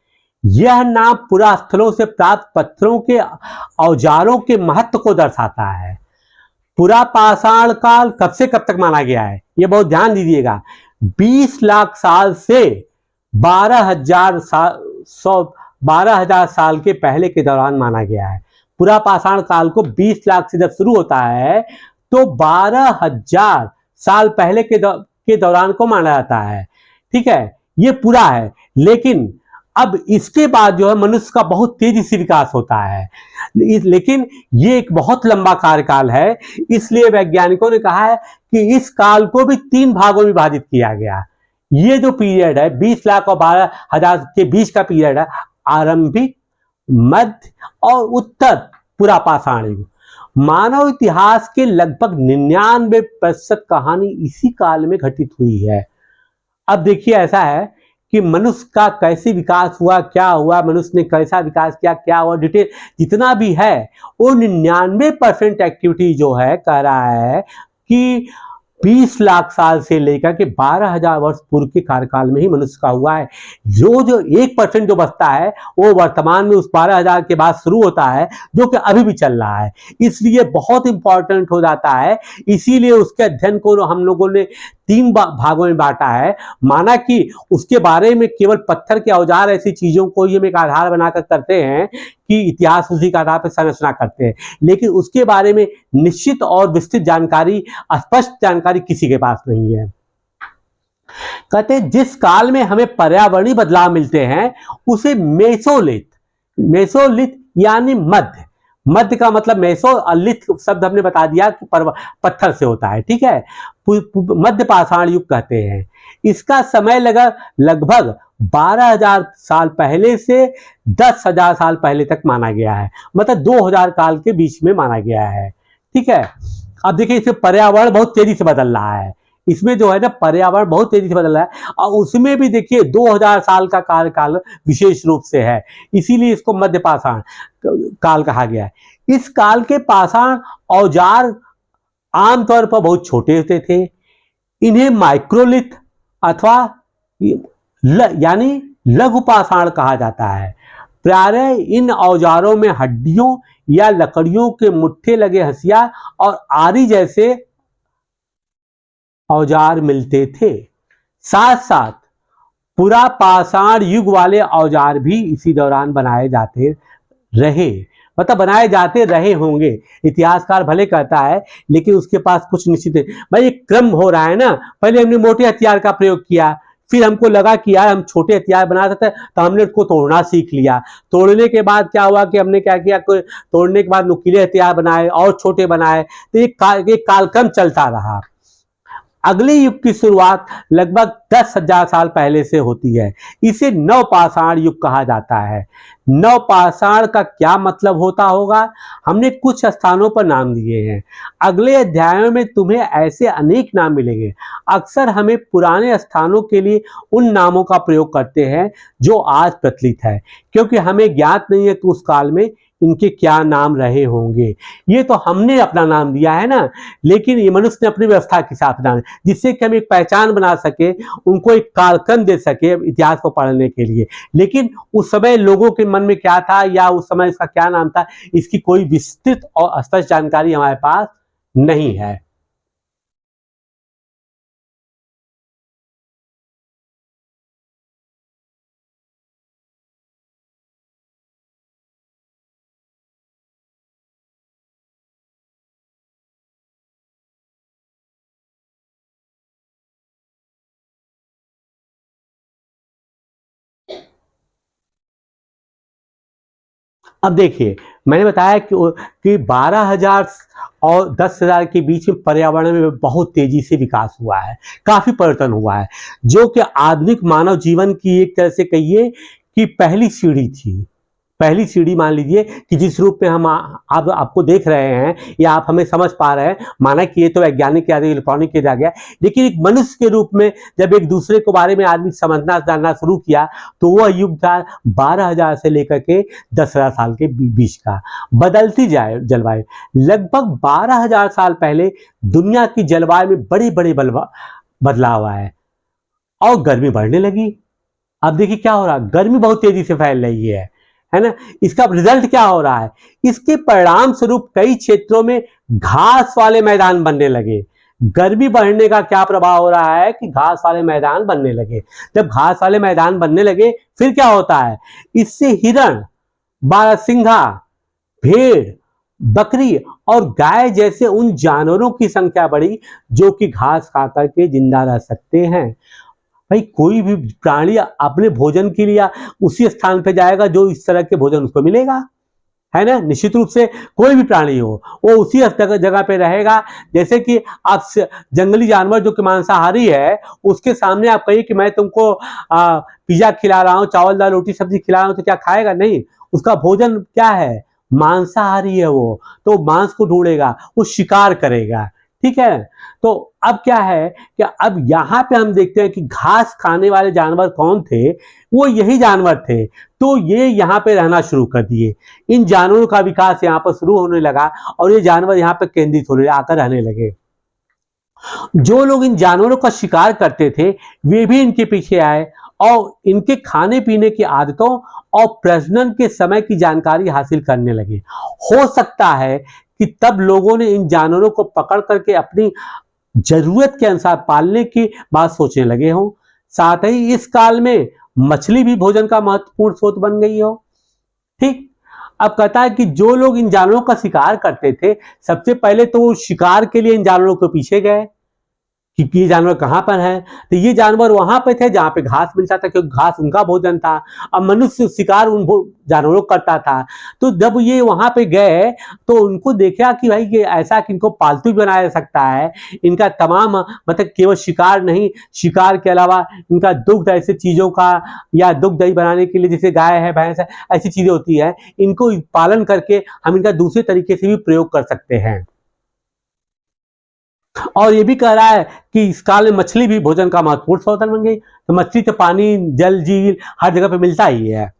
[SPEAKER 1] यह नाम पुरा स्थलों से प्राप्त पत्थरों के औजारों के महत्व को दर्शाता है। पुरा पाषाण काल कब से कब तक माना गया है, यह बहुत ध्यान दीजिएगा। 20 लाख साल से 12,000 साल के पहले के दौरान माना गया है। पुरा पाषाण काल को 20 लाख से जब शुरू होता है तो 12,000 साल पहले के दौरान को माना जाता है। ठीक है, ये पूरा है। लेकिन अब इसके बाद जो है मनुष्य का बहुत तेजी से विकास होता है, लेकिन ये एक बहुत लंबा कार्यकाल है। इसलिए वैज्ञानिकों ने कहा है कि इस काल को भी 3 भागों में विभाजित किया गया। ये जो पीरियड है 20 लाख और 12,000 के बीच का पीरियड है, आरंभिक, मध्य और उत्तर पुरा पाषाण युग। मानव इतिहास के लगभग 99% कहानी इसी काल में घटित हुई है। अब देखिए, ऐसा है कि मनुष्य का कैसे विकास हुआ, क्या हुआ, मनुष्य ने कैसा विकास किया, क्या हुआ, डिटेल जितना भी है वो 99% एक्टिविटी जो है कह रहा है कि 20 लाख साल से लेकर के 12,000 वर्ष पूर्व के कार्यकाल में ही मनुष्य का हुआ है। जो 1% जो बचता है वो वर्तमान में उस 12,000 के बाद शुरू होता है, जो कि अभी भी चल रहा है, इसलिए बहुत इंपॉर्टेंट हो जाता है। इसीलिए उसके अध्ययन को हम लोगों ने 3 भागों में बांटा है। माना कि उसके बारे में केवल पत्थर के औजार ऐसी चीजों को ही हम एक आधार बनाकर करते हैं कि इतिहास उसी के आधार पर संरचना करते हैं, लेकिन उसके बारे में निश्चित और विस्तृत जानकारी, स्पष्ट जानकारी किसी के पास नहीं है। कहते जिस काल में हमें पर्यावरणीय बदलाव मिलते हैं उसे मेसोलिथ यानी मध्य का मतलब मेसो और लिथ शब्द हमने बता दिया कि पत्थर से होता है, ठीक है, मध्य पाषाण युग कहते हैं। इसका समय लगभग 12,000 साल पहले से 10,000 साल पहले तक माना गया है, मतलब 2,000 काल के बीच में माना गया है, ठीक है। अब देखिए इसमें पर्यावरण बहुत तेजी से बदल रहा है, इसमें जो है ना पर्यावरण बहुत तेजी से बदल रहा है, और उसमें भी देखिए 2,000 साल का कार्यकाल विशेष रूप से है, इसीलिए इसको मध्य पाषाण काल कहा गया है। इस काल के पाषाण औजार आमतौर पर बहुत छोटे होते थे। इन्हें माइक्रोलिथ अथवा यानी लघु पाषाण कहा जाता है। प्रायः इन औजारों में हड्डियों या लकड़ियों के मुट्ठे लगे हंसिया और आरी जैसे औजार मिलते थे। साथ साथ पुरा पाषाण युग वाले औजार भी इसी दौरान बनाए जाते रहे, मतलब बनाए जाते रहे होंगे, इतिहासकार भले कहता है, लेकिन उसके पास कुछ निश्चित है। भाई एक क्रम हो रहा है ना, पहले हमने मोटे हथियार का प्रयोग किया, फिर हमको लगा कि यार हम छोटे हथियार बना सकते हैं, तो हमने उसको तोड़ना सीख लिया। तोड़ने के बाद क्या हुआ कि हमने क्या किया, तोड़ने के बाद नुकीले हथियार बनाए और छोटे बनाए, तो एक कालक्रम चलता रहा। अगले युग की शुरुआत लगभग 10,000 साल पहले से होती है। इसे नवपाषाण युग कहा जाता है। नवपाषाण का क्या मतलब होता होगा, हमने कुछ स्थानों पर नाम दिए हैं, अगले अध्यायों में तुम्हें ऐसे अनेक नाम मिलेंगे। अक्सर हमें पुराने स्थानों के लिए उन नामों का प्रयोग करते हैं जो आज प्रचलित है, क्योंकि हमें ज्ञात नहीं है कि उस काल में इनके क्या नाम रहे होंगे। ये तो हमने अपना नाम दिया है ना, लेकिन ये मनुष्य ने अपनी व्यवस्था के साथ नाम, जिससे कि हम एक पहचान बना सके, उनको एक कालक्रम दे सके इतिहास को पढ़ने के लिए। लेकिन उस समय लोगों के मन में क्या था या उस समय इसका क्या नाम था, इसकी कोई विस्तृत और स्पष्ट जानकारी हमारे पास नहीं है। अब देखिए मैंने बताया कि 12,000 और 10,000 के बीच में पर्यावरण में बहुत तेजी से विकास हुआ है, काफी परिवर्तन हुआ है, जो कि आधुनिक मानव जीवन की एक तरह से कहिए कि पहली सीढ़ी थी। पहली सीढ़ी मान लीजिए कि जिस रूप में हम आप आपको देख रहे हैं या आप हमें समझ पा रहे हैं, माना कि ये तो वैज्ञानिक या इलेक्ट्रॉनिक के आ गया, लेकिन एक मनुष्य के रूप में जब एक दूसरे के बारे में आदमी समझना जानना शुरू किया, तो वह युग था 12,000 से लेकर के 10,000 साल के बीच का। बदलती जाए जलवायु, लगभग 12,000 साल पहले दुनिया की जलवायु में बड़े बड़े बदलाव आए और गर्मी बढ़ने लगी। अब देखिए क्या हो रहा है, गर्मी बहुत तेजी से फैल रही है ना। इसका रिजल्ट क्या हो रहा है, इसके परिणाम स्वरूप कई क्षेत्रों में घास वाले मैदान बनने लगे। गर्मी बढ़ने का क्या प्रभाव हो रहा है कि घास वाले मैदान बनने लगे। जब घास वाले मैदान बनने लगे फिर क्या होता है, इससे हिरण, बारहसिंघा, भेड़, बकरी और गाय जैसे उन जानवरों की संख्या बढ़ी जो कि घास खाकर के जिंदा रह सकते हैं। भाई कोई भी प्राणी अपने भोजन के लिए उसी स्थान पे जाएगा जो इस तरह के भोजन उसको मिलेगा, है ना। निश्चित रूप से कोई भी प्राणी हो वो उसी जगह पे रहेगा। जैसे कि आप जंगली जानवर जो कि मांसाहारी है, उसके सामने आप कहिए कि मैं तुमको पिज्जा खिला रहा हूँ, चावल दाल रोटी सब्जी खिला रहा हूँ, तो क्या खाएगा? नहीं, उसका भोजन क्या है, मांसाहारी है वो, तो मांस को ढूंढेगा, वो शिकार करेगा, ठीक है। तो अब क्या है कि अब यहाँ पे हम देखते हैं कि घास खाने वाले जानवर कौन थे, वो यही जानवर थे। तो ये यहाँ पे रहना शुरू कर दिए, इन जानवरों का विकास यहाँ पर शुरू होने लगा और ये जानवर यहाँ पे केंद्रित होने आकर रहने लगे। जो लोग इन जानवरों का शिकार करते थे वे भी इनके पीछे आए और इनके खाने पीने की आदतों और प्रजनन के समय की जानकारी हासिल करने लगे। हो सकता है कि तब लोगों ने इन जानवरों को पकड़ करके अपनी जरूरत के अनुसार पालने की बात सोचने लगे हों। साथ ही इस काल में मछली भी भोजन का महत्वपूर्ण स्रोत बन गई हो। ठीक, अब कहता है कि जो लोग इन जानवरों का शिकार करते थे, सबसे पहले तो वो शिकार के लिए इन जानवरों के पीछे गए कि ये जानवर कहाँ पर है। तो ये जानवर वहां पे थे जहां पे घास मिलता था, क्योंकि घास उनका भोजन था। अब मनुष्य शिकार उन जानवरों को करता था। तो जब ये वहां पे गए तो उनको देखा कि भाई ये ऐसा कि इनको पालतू भी बनाया जा सकता है, इनका तमाम मतलब केवल शिकार नहीं, शिकार के अलावा इनका दुग्ध ऐसे चीजों का या दुग्ध दही बनाने के लिए जैसे गाय है भैंस है ऐसी चीजें होती है, इनको पालन करके हम इनका दूसरे तरीके से भी प्रयोग कर सकते हैं। और ये भी कह रहा है कि इस काल में मछली भी भोजन का महत्वपूर्ण साधन बन गई। तो मछली तो पानी जल झील हर जगह पे मिलता ही है।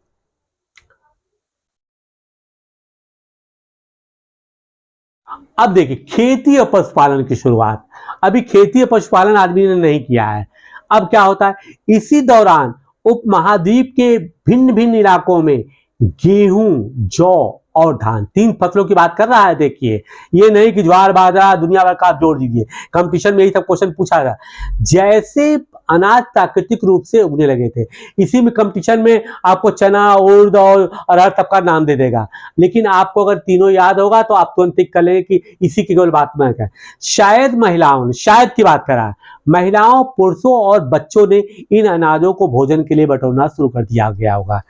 [SPEAKER 1] अब देखिए खेती और पशुपालन की शुरुआत। अभी खेती और पशुपालन आदमी ने नहीं किया है। अब क्या होता है, इसी दौरान उपमहाद्वीप के भिन्न भिन्न इलाकों में गेहूं, जौ और धान, 3 फसलों की बात कर रहा है। देखिए, ये नहीं कि ज्वार बाजरा दुनिया भर का आप जोड़ दीजिए, कंपटीशन में यही सब क्वेश्चन पूछा था। जैसे अनाज प्राकृतिक रूप से उगने लगे थे, इसी में कंपटीशन में आपको चना, उर्द और अरहर सबका नाम दे देगा, लेकिन आपको अगर तीनों याद होगा तो आप तुरंत टिक कर लेंगे कि इसी की केवल बात में है। शायद महिलाओं ने, शायद की बात करा, महिलाओं, पुरुषों और बच्चों ने इन अनाजों को भोजन के लिए बटोरना शुरू कर दिया गया होगा।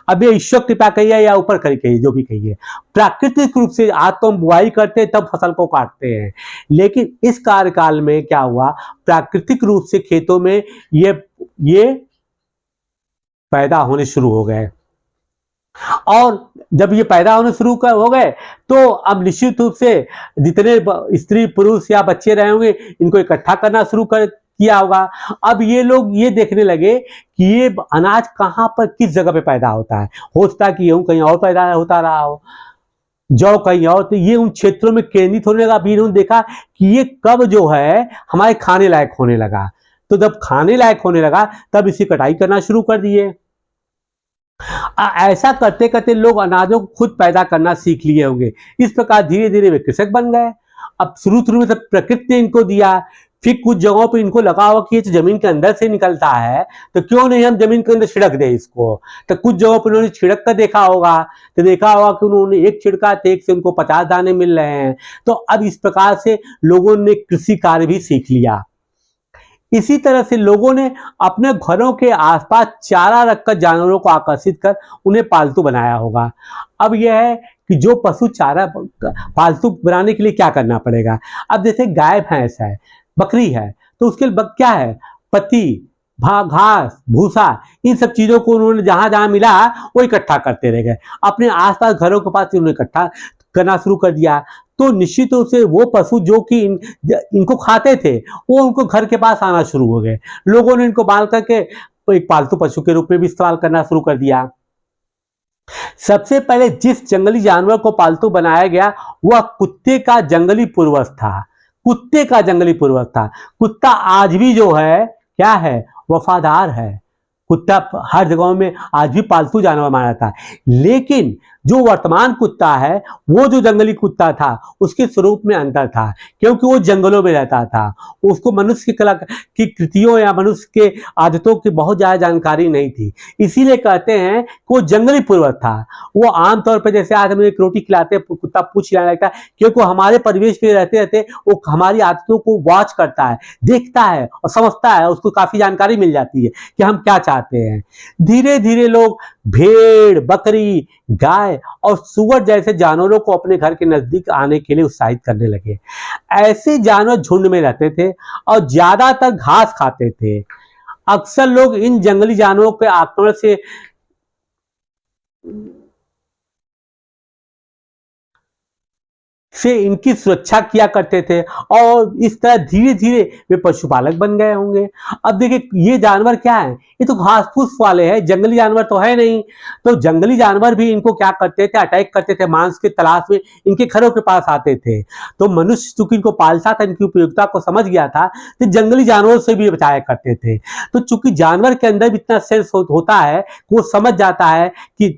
[SPEAKER 1] अब ये ईश्वर कृपा कहिए या ऊपर कहिए, जो भी कहिए, प्राकृतिक रूप से आज तो हम बुआई करते हैं तब फसल को काटते हैं, लेकिन इस कार्यकाल में क्या हुआ, प्राकृतिक रूप से खेतों में ये पैदा होने शुरू हो गए। और जब ये पैदा होने शुरू हो गए तो अब निश्चित रूप से जितने स्त्री पुरुष या बच्चे रहे होंगे इनको इकट्ठा करना शुरू किया होगा। अब ये लोग ये देखने लगे कि ये अनाज कहाँ पर किस जगह पे पैदा होता है। हो सकता है कि गेहूं कहीं और पैदा होता रहा हो, जौ कहीं और, तो ये उन क्षेत्रों में केंद्रित होने लगा। फिर इन्होंने देखा कि ये कब जो है हमारे खाने लायक होने लगा। तो जब खाने लायक होने लगा तब इसी कटाई करना शुरू कर दिए। ऐसा करते करते लोग अनाजों को खुद पैदा करना सीख लिए होंगे। इस प्रकार धीरे धीरे वे कृषक बन गए। अब शुरू में तो प्रकृति ने इनको दिया, फिर कुछ जगहों पे इनको लगा हुआ कि ये तो जमीन के अंदर से निकलता है, तो क्यों नहीं हम जमीन के अंदर छिड़क दे इसको। तो कुछ जगहों पर उन्होंने छिड़क कर देखा होगा, तो देखा होगा कि उन्होंने एक छिड़का थे, एक से उनको 50 दाने मिल रहे हैं। तो अब इस प्रकार से लोगों ने कृषि कार्य भी सीख लिया। इसी तरह से लोगों ने अपने घरों के आसपास चारा रखकर जानवरों को आकर्षित कर उन्हें पालतू बनाया होगा। अब यह है कि जो पशु चारा पालतू बनाने के लिए क्या करना पड़ेगा। अब जैसे गाय भैंस है, बकरी है, तो उसके लिए क्या है, पत्ती, घास, भूसा, इन सब चीजों को उन्होंने जहां जहां मिला वो इकट्ठा करते रह गए। अपने आसपास घरों के पास उन्होंने इकट्ठा करना शुरू कर दिया। तो निश्चित रूप से वो पशु जो कि इनको खाते थे वो उनको घर के पास आना शुरू हो गए। लोगों ने इनको पाल करके एक पालतू पशु के रूप में भी इस्तेमाल करना शुरू कर दिया। सबसे पहले जिस जंगली जानवर को पालतू बनाया गया वह कुत्ते का जंगली पूर्वज था। कुत्ते का जंगली पूर्वज था। कुत्ता आज भी जो है क्या है, वफादार है। कुत्ता हर जगहों में आज भी पालतू जानवर माना जाता है। लेकिन जो वर्तमान कुत्ता है वो जो जंगली कुत्ता था उसके स्वरूप में अंतर था, क्योंकि वो जंगलों में रहता था। उसको मनुष्य की कला की कृतियों या मनुष्य के आदतों की बहुत ज्यादा जानकारी नहीं थी। इसीलिए कहते हैं कि वो जंगली पूर्वज था। वो आमतौर पर जैसे आज हमें एक रोटी खिलाते कुत्ता पूछ खिलाने लगता है, क्योंकि हमारे परिवेश में रहते रहते वो हमारी आदतों को वॉच करता है, देखता है और समझता है। उसको काफी जानकारी मिल जाती है कि हम क्या चाहते हैं। धीरे धीरे लोग भेड़, बकरी, गाय और सुअर जैसे जानवरों को अपने घर के नजदीक आने के लिए उत्साहित करने लगे। ऐसे जानवर झुंड में रहते थे और ज्यादातर घास खाते थे। अक्सर लोग इन जंगली जानवरों के आक्रमण से से इनकी सुरक्षा किया करते थे और इस तरह धीरे धीरे वे पशुपालक बन गए होंगे। अब देखिए ये जानवर क्या है, ये तो घास फूस वाले हैं, जंगली जानवर तो है नहीं। तो जंगली जानवर भी इनको क्या करते थे, अटैक करते थे, मांस की तलाश में इनके घरों के पास आते थे। तो मनुष्य चूंकि इनको पालता था, इनकी उपयोगिता को समझ गया था, तो जंगली जानवरों से भी बचाया करते थे। तो चूंकि जानवर के अंदर भी इतना सेंस होता है, वो समझ जाता है कि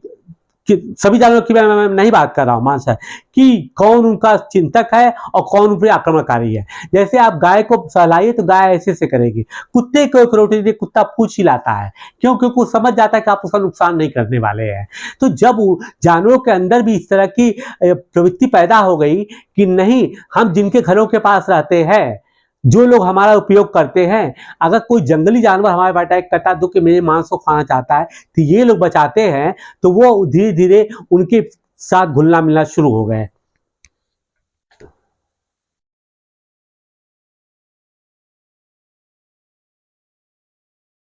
[SPEAKER 1] सभी जानवरों की मैं नहीं बात कर रहा हूं, मानस है कि कौन उनका चिंतक है और कौन उन पर आक्रमणकारी है। जैसे आप गाय को सहलाइए तो गाय ऐसे से करेगी, कुत्ते को एक रोटी दे कुत्ता पूछ ही लाता है, क्यों? क्योंकि वो समझ जाता है कि आप उसका नुकसान नहीं करने वाले हैं। तो जब जानवरों के अंदर भी इस तरह की प्रवृत्ति पैदा हो गई कि नहीं, हम जिनके घरों के पास रहते हैं, जो लोग हमारा उपयोग करते हैं, अगर कोई जंगली जानवर हमारे पर अटैक करता है तो कि मेरे मांस को खाना चाहता है, तो ये लोग बचाते हैं, तो वो धीरे धीरे उनके साथ घुलना मिलना शुरू हो गए।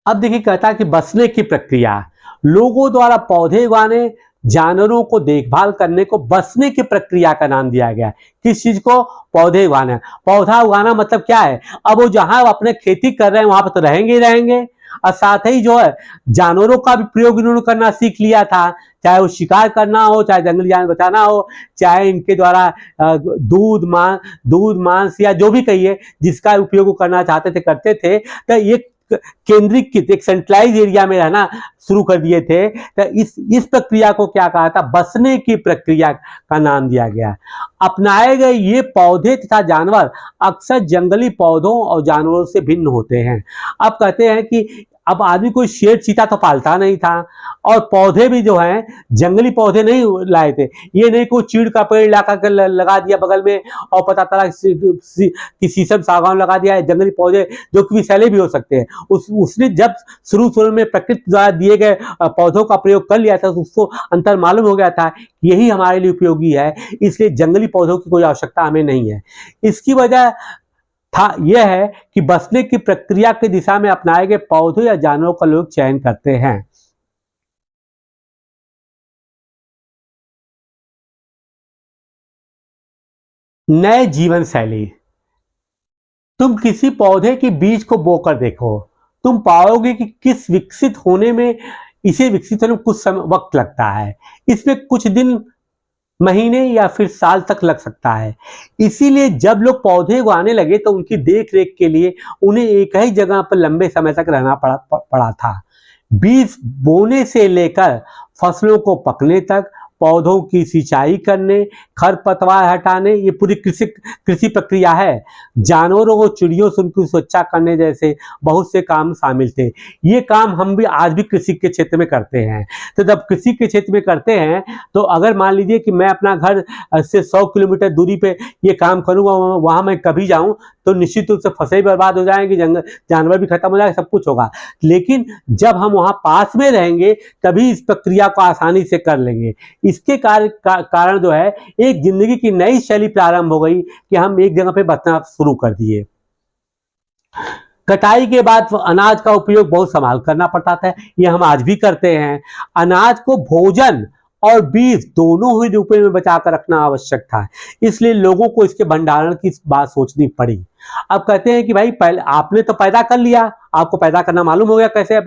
[SPEAKER 1] अब देखिए कहता है कि बसने की प्रक्रिया, लोगों द्वारा पौधे उगाने, जानवरों को देखभाल करने को बसने की प्रक्रिया का नाम दिया गया। किस चीज को? पौधे उगाना। पौधा उगाना मतलब क्या है? अब वो जहां अपने खेती कर रहे हैं वहां पर तो रहेंगे ही रहेंगे, और साथ ही जो है जानवरों का भी प्रयोग इन्होंने करना सीख लिया था, चाहे वो शिकार करना हो, चाहे जंगली जानवर बचाना हो, चाहे इनके द्वारा दूध मांस या जो भी कहिए जिसका उपयोग करना चाहते थे करते थे। तो ये केंद्रीकृत एक सेंट्रलाइज एरिया में रहना शुरू कर दिए थे। तो इस प्रक्रिया को क्या कहा था? बसने की प्रक्रिया का नाम दिया गया। अपनाए गए ये पौधे तथा जानवर अक्सर जंगली पौधों और जानवरों से भिन्न होते हैं। अब कहते हैं कि अब आदमी कोई शेर चीता तो पालता नहीं था, और पौधे भी जो हैं जंगली पौधे नहीं लाए थे। ये नहीं कोई चीड़ का पेड़ ला कर लगा दिया बगल में और पता चला कि शीशम सागवान लगा दिया है। जंगली पौधे जो कि विषैले भी हो सकते हैं, उसने जब शुरू में प्रकृति द्वारा दिए गए पौधों का प्रयोग कर लिया था तो उसको अंतर मालूम हो गया था यही हमारे लिए उपयोगी है, इसलिए जंगली पौधों की कोई आवश्यकता हमें नहीं है। इसकी वजह था यह है कि बसने की प्रक्रिया की दिशा में अपनाए गए पौधों या जानवरों का लोग चयन करते हैं। नए जीवन शैली, तुम किसी पौधे के बीज को बोकर देखो, तुम पाओगे कि किस विकसित होने में इसे विकसित होने में कुछ समय वक्त लगता है। इसमें कुछ दिन, महीने या फिर साल तक लग सकता है। इसीलिए जब लोग पौधे उगाने लगे तो उनकी देख रेख के लिए उन्हें एक ही जगह पर लंबे समय तक रहना पड़ा था। बीज बोने से लेकर फसलों को पकने तक, पौधों की सिंचाई करने, खरपतवार हटाने, ये पूरी कृषि प्रक्रिया है। जानवरों को चिड़ियों से उनकी सुरक्षा करने जैसे बहुत से काम शामिल थे। ये काम हम भी आज भी कृषि के क्षेत्र में करते हैं। तो जब कृषि के क्षेत्र में करते हैं तो अगर मान लीजिए कि मैं अपना घर से 100 किलोमीटर दूरी पे ये काम करूँगा, वहाँ मैं कभी जाऊँ तो निश्चित रूप से फसलें बर्बाद हो जाएंगी, जानवर भी खत्म हो जाएंगे, सब कुछ होगा। लेकिन जब हम वहाँ पास में रहेंगे तभी इस प्रक्रिया को आसानी से कर लेंगे। इसके कारण जो है एक जिंदगी की नई शैली प्रारंभ हो गई कि हम एक जगह पे बसना शुरू कर दिए। कटाई के बाद अनाज का उपयोग बहुत संभाल करना पड़ता था, ये हम आज भी करते हैं। अनाज को भोजन और बीज दोनों ही रूपों में बचाकर रखना आवश्यक था, इसलिए लोगों को इसके भंडारण की बात सोचनी पड़ी। अब कहते हैं कि भाई पहले आपने तो पैदा कर लिया, आपको पैदा करना मालूम हो गया कैसे,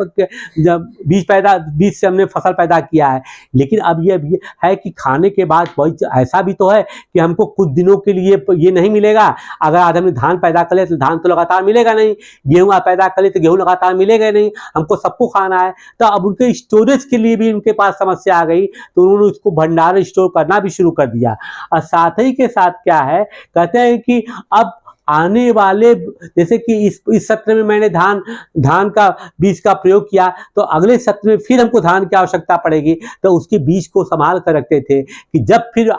[SPEAKER 1] जब बीज से हमने फसल पैदा किया है, लेकिन अब ये है कि खाने के बाद ऐसा भी तो है कि हमको कुछ दिनों के लिए ये नहीं मिलेगा। अगर आज हमने धान पैदा कर लिया तो धान तो लगातार मिलेगा नहीं, गेहूं आप पैदा कर ले तो गेहूं लगातार मिलेगा नहीं, हमको सबको खाना है। तो अब उनके स्टोरेज के लिए भी उनके पास समस्या आ गई, तो उन्होंने उसको भंडारण स्टोर करना भी शुरू कर दिया। और साथ ही के साथ क्या है, कहते हैं कि अब आने वाले, जैसे कि इस सत्र में मैंने धान का बीज का प्रयोग किया, तो अगले सत्र में फिर हमको धान की आवश्यकता पड़ेगी, तो उसके बीज को संभाल कर रखते थे कि जब फिर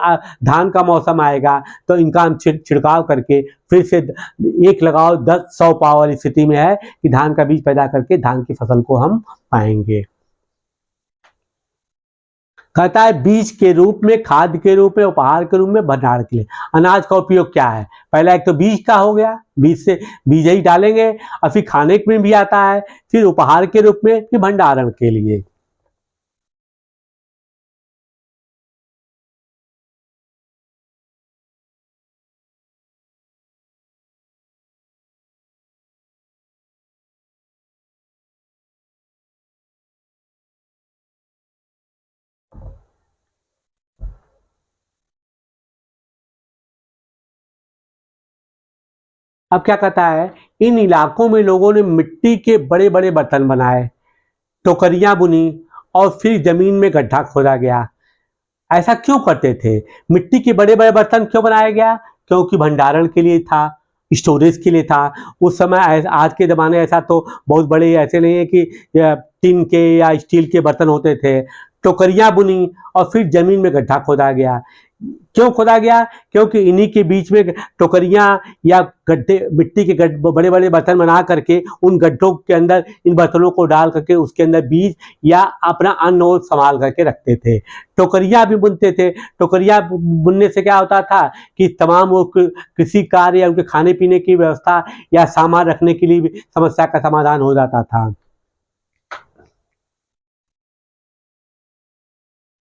[SPEAKER 1] धान का मौसम आएगा तो इनका हम छिड़काव करके फिर से एक लगाओ 10-100 पाव वाली स्थिति में है कि धान का बीज पैदा करके धान की फसल को हम पाएंगे। कहता है बीज के रूप में, खाद्य के रूप में, उपहार के रूप में, भंडार के लिए अनाज का उपयोग क्या है। पहला एक तो बीज का हो गया, बीज से बीज ही डालेंगे, और फिर खाने में भी आता है, फिर उपहार के रूप में, फिर भंडारण के लिए। अब क्या कहता है, इन इलाकों में लोगों ने मिट्टी के बड़े बड़े बर्तन बनाए, टोकरियां बुनी और फिर जमीन में गड्ढा खोदा गया। ऐसा क्यों करते थे? मिट्टी के बड़े बड़े बर्तन क्यों बनाया गया? क्योंकि भंडारण के लिए था, स्टोरेज के लिए था। उस समय आज के ज़माने ऐसा तो बहुत बड़े ऐसे नहीं है कि टिन के या स्टील के बर्तन होते थे। टोकरियां बुनी और फिर जमीन में गड्ढा खोदा गया। क्यों खोदा गया? क्योंकि इन्हीं के बीच में टोकरियां या गड्ढे, मिट्टी के बड़े बड़े बर्तन बना करके उन गड्ढों के अंदर इन बर्तनों को डाल करके उसके अंदर बीज या अपना अन्न और संभाल करके रखते थे। टोकरियां भी बुनते थे। टोकरियां बुनने से क्या होता था कि तमाम वो कृषि कार्य या उनके खाने पीने की व्यवस्था या सामान रखने के लिए भी समस्या का समाधान हो जाता था।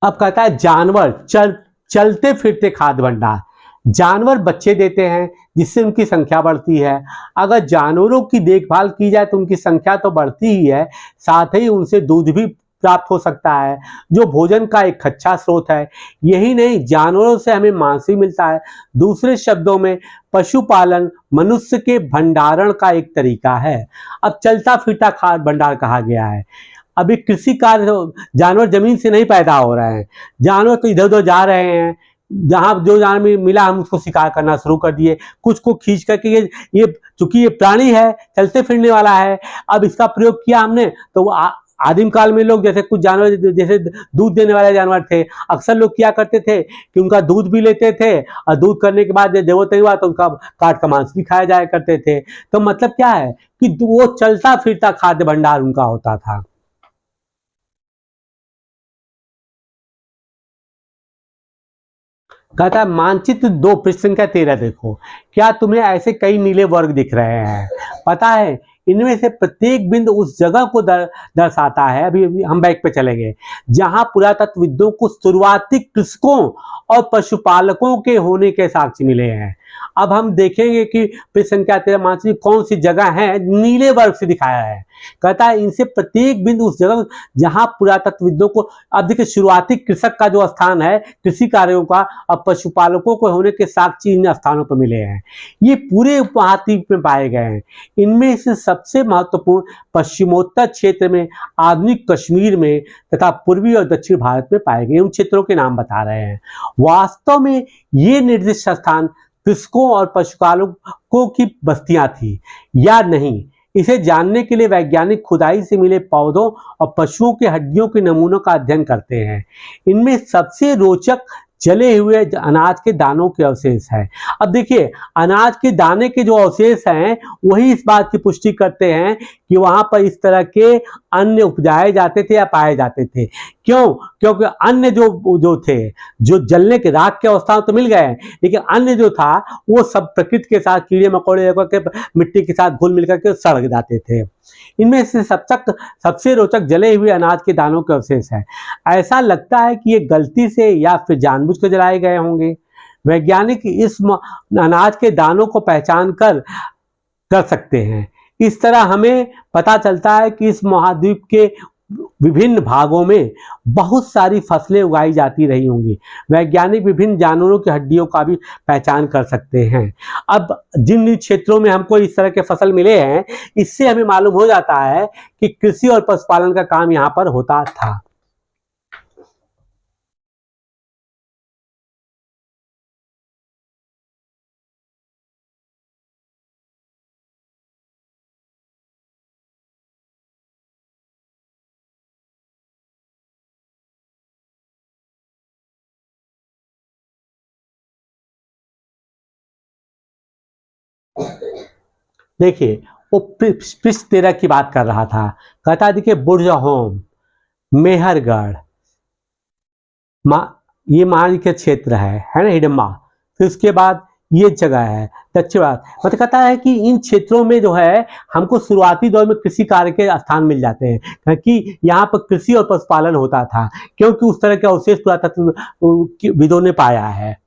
[SPEAKER 1] अब कहता है जानवर चलते फिरते खाद्य भंडार। जानवर बच्चे देते हैं जिससे उनकी संख्या बढ़ती है। अगर जानवरों की देखभाल की जाए तो उनकी संख्या तो बढ़ती ही है, साथ ही उनसे दूध भी प्राप्त हो सकता है जो भोजन का एक अच्छा स्रोत है। यही नहीं, जानवरों से हमें मांस भी मिलता है। दूसरे शब्दों में पशुपालन मनुष्य के भंडारण का एक तरीका है। अब चलता फिरता खाद्य भंडार कहा गया है। अभी कृषि कार्य जानवर जमीन से नहीं पैदा हो रहे हैं, जानवर तो इधर उधर जा रहे हैं। जहां जो जानवर मिला हम उसको शिकार करना शुरू कर दिए, कुछ को खींच करके। ये चूंकि ये प्राणी है, चलते फिरने वाला है, अब इसका प्रयोग किया हमने तो आदिम काल में लोग जैसे कुछ जानवर जैसे दूध देने वाले जानवर थे, अक्सर लोग क्या करते थे कि उनका दूध भी लेते थे और दूध करने के बाद जरूरत नहीं हुआ तो उनका काट का मांस भी खाया जाया करते थे। तो मतलब क्या है कि वो चलता फिरता खाद्य भंडार उनका होता था। कहता है मानचित्र 2 पृष्ठ संख्या 13 देखो। क्या तुम्हें ऐसे कई नीले वर्ग दिख रहे हैं? पता है इनमें से प्रत्येक बिंदु उस जगह को दर्शाता है। अभी अभी हम बैक पे चलेंगे जहां पुरातत्वविदों को शुरुआती कृषकों और पशुपालकों के होने के साक्ष्य मिले हैं। अब हम देखेंगे कि पृष्ठ संख्या 13 मानचित्र कौन सी जगह है नीले वर्ग से दिखाया है। कहता है इनसे प्रत्येक बिंदु उस जगह जहां पुरातत्वविदों को, अब देखिए शुरुआती कृषक का जो स्थान है कृषि कार्यों का, अब पशुपालकों को होने के साक्ष्य इन स्थानों पर मिले हैं। ये पूरे उपमहाद्वीप में पाए गए हैं। इनमें से सबसे महत्वपूर्ण पश्चिमोत्तर क्षेत्र में, आधुनिक कश्मीर में तथा पूर्वी और दक्षिण भारत में पाए गए। उन क्षेत्रों के नाम बता रहे हैं। वास्तव में ये निर्दिष्ट स्थान कृषकों और पशुपालकों की बस्तियां थी या नहीं, इसे जानने के लिए वैज्ञानिक खुदाई से मिले पौधों और पशुओं के हड्डियों के नमूनों का अध्ययन करते हैं। इनमें सबसे रोचक जले हुए अनाज के दानों के अवशेष है। अब देखिए अनाज के दाने के जो अवशेष हैं वही इस बात की पुष्टि करते हैं कि वहां पर इस तरह के अन्न उपजाए जाते थे या पाए जाते थे। क्यों? क्योंकि अन्य जो जो थे, जो जलने के राख के अवस्था में तो मिल गए, लेकिन अन्य जो था वो सब प्रकृति के साथ कीड़े मकोड़े के मिट्टी के साथ घुल मिलकर के सड़ जाते थे। इनमें से सबसे रोचक जले हुए अनाज के दानों के अवशेष है। ऐसा लगता है कि ये गलती से या फिर जानबूझ कर जलाए गए होंगे। वैज्ञानिक इस अनाज के दानों को पहचान कर सकते हैं। इस तरह हमें पता चलता है कि इस महाद्वीप के विभिन्न भागों में बहुत सारी फसलें उगाई जाती रही होंगी। वैज्ञानिक विभिन्न जानवरों की हड्डियों का भी पहचान कर सकते हैं। अब जिन क्षेत्रों में हमको इस तरह के फसल मिले हैं, इससे हमें मालूम हो जाता है कि कृषि और पशुपालन का काम यहाँ पर होता था। देखिए वो पृष्ठ 13 की बात कर रहा था। कहता है देखिए बुर्जहोम, मेहरगढ़, मा ये मान के क्षेत्र है ना, हिडम्बा। फिर उसके बाद ये जगह है दक्षिण भारत। मतलब कहता है कि इन क्षेत्रों में जो है हमको शुरुआती दौर में कृषि कार्य के स्थान मिल जाते हैं कि यहाँ पर कृषि और पशुपालन होता था, क्योंकि उस तरह के अवशेष पुरातत्वविदों ने पाया है।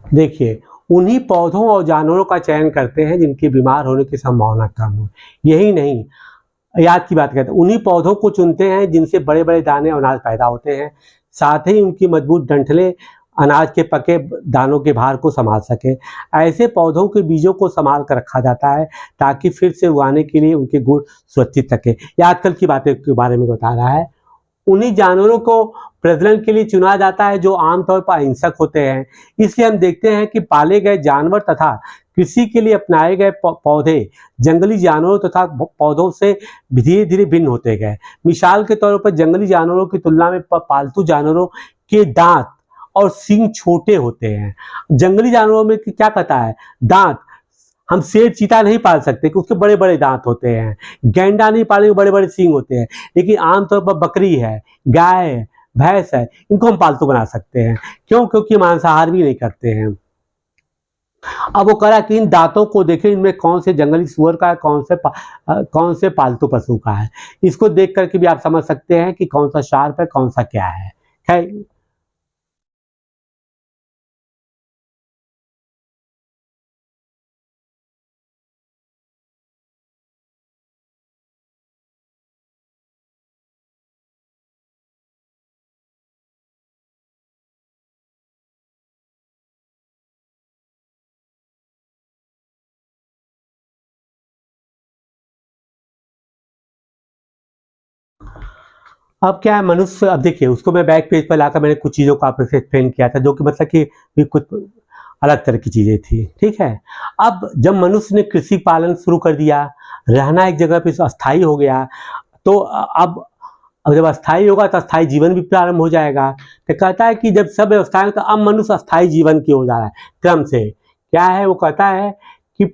[SPEAKER 1] देखिए, उन्हीं पौधों और जानवरों का चयन करते हैं जिनके बीमार होने की संभावना कम हो। यही नहीं, याद की बात करते हैं, उन्हीं पौधों को चुनते हैं जिनसे बड़े बड़े दाने अनाज पैदा होते हैं, साथ ही उनकी मजबूत डंठलें अनाज के पके दानों के भार को संभाल सके। ऐसे पौधों के बीजों को संभाल कर रखा जाता है ताकि फिर से उगाने के लिए उनके गुण सुरक्षित रखे। ये आजकल की बातें के बारे में बता रहा है। उन्हीं जानवरों को प्रजनन के लिए चुना जाता है जो आमतौर पर अहिंसक होते हैं। इसलिए हम देखते हैं कि पाले गए जानवर तथा कृषि के लिए अपनाए गए पौधे जंगली जानवरों तथा पौधों से धीरे धीरे भिन्न होते गए। मिसाल के तौर पर जंगली जानवरों की तुलना में पालतू जानवरों के दांत और सींग छोटे होते हैं। जंगली जानवरों में क्या कहता है, दांत, हम शेर चीता नहीं पाल सकते कि उसके बड़े बड़े दांत होते हैं, गैंडा नहीं पालेंगे, बड़े बड़े सींग होते हैं। लेकिन आमतौर पर बकरी है, गाय है, भैंस है, इनको हम पालतू बना सकते हैं। क्यों? क्योंकि मांसाहार भी नहीं करते हैं। अब वो करा कि इन दांतों को देखें, इनमें कौन से जंगली सुअर का है, कौन से पालतू पशु का है। इसको देख करके भी आप समझ सकते हैं कि कौन सा शार्प है, कौन सा क्या है। खैर, अब क्या है, मनुष्य, अब देखिए उसको मैं बैक पेज पर लाकर मैंने कुछ चीज़ों को आपसे एक्सप्लेन किया था जो कि मतलब कि भी कुछ अलग तरह की चीज़ें थी, ठीक है। अब जब मनुष्य ने कृषि पालन शुरू कर दिया, रहना एक जगह पे अस्थायी हो गया, तो अब जब अस्थायी होगा तो अस्थायी जीवन भी प्रारंभ हो जाएगा। तो कहता है कि जब सब व्यवस्थाएं हो तो अब मनुष्य अस्थायी जीवन की ओर जा रहा है क्रम से। क्या है वो, कहता है कि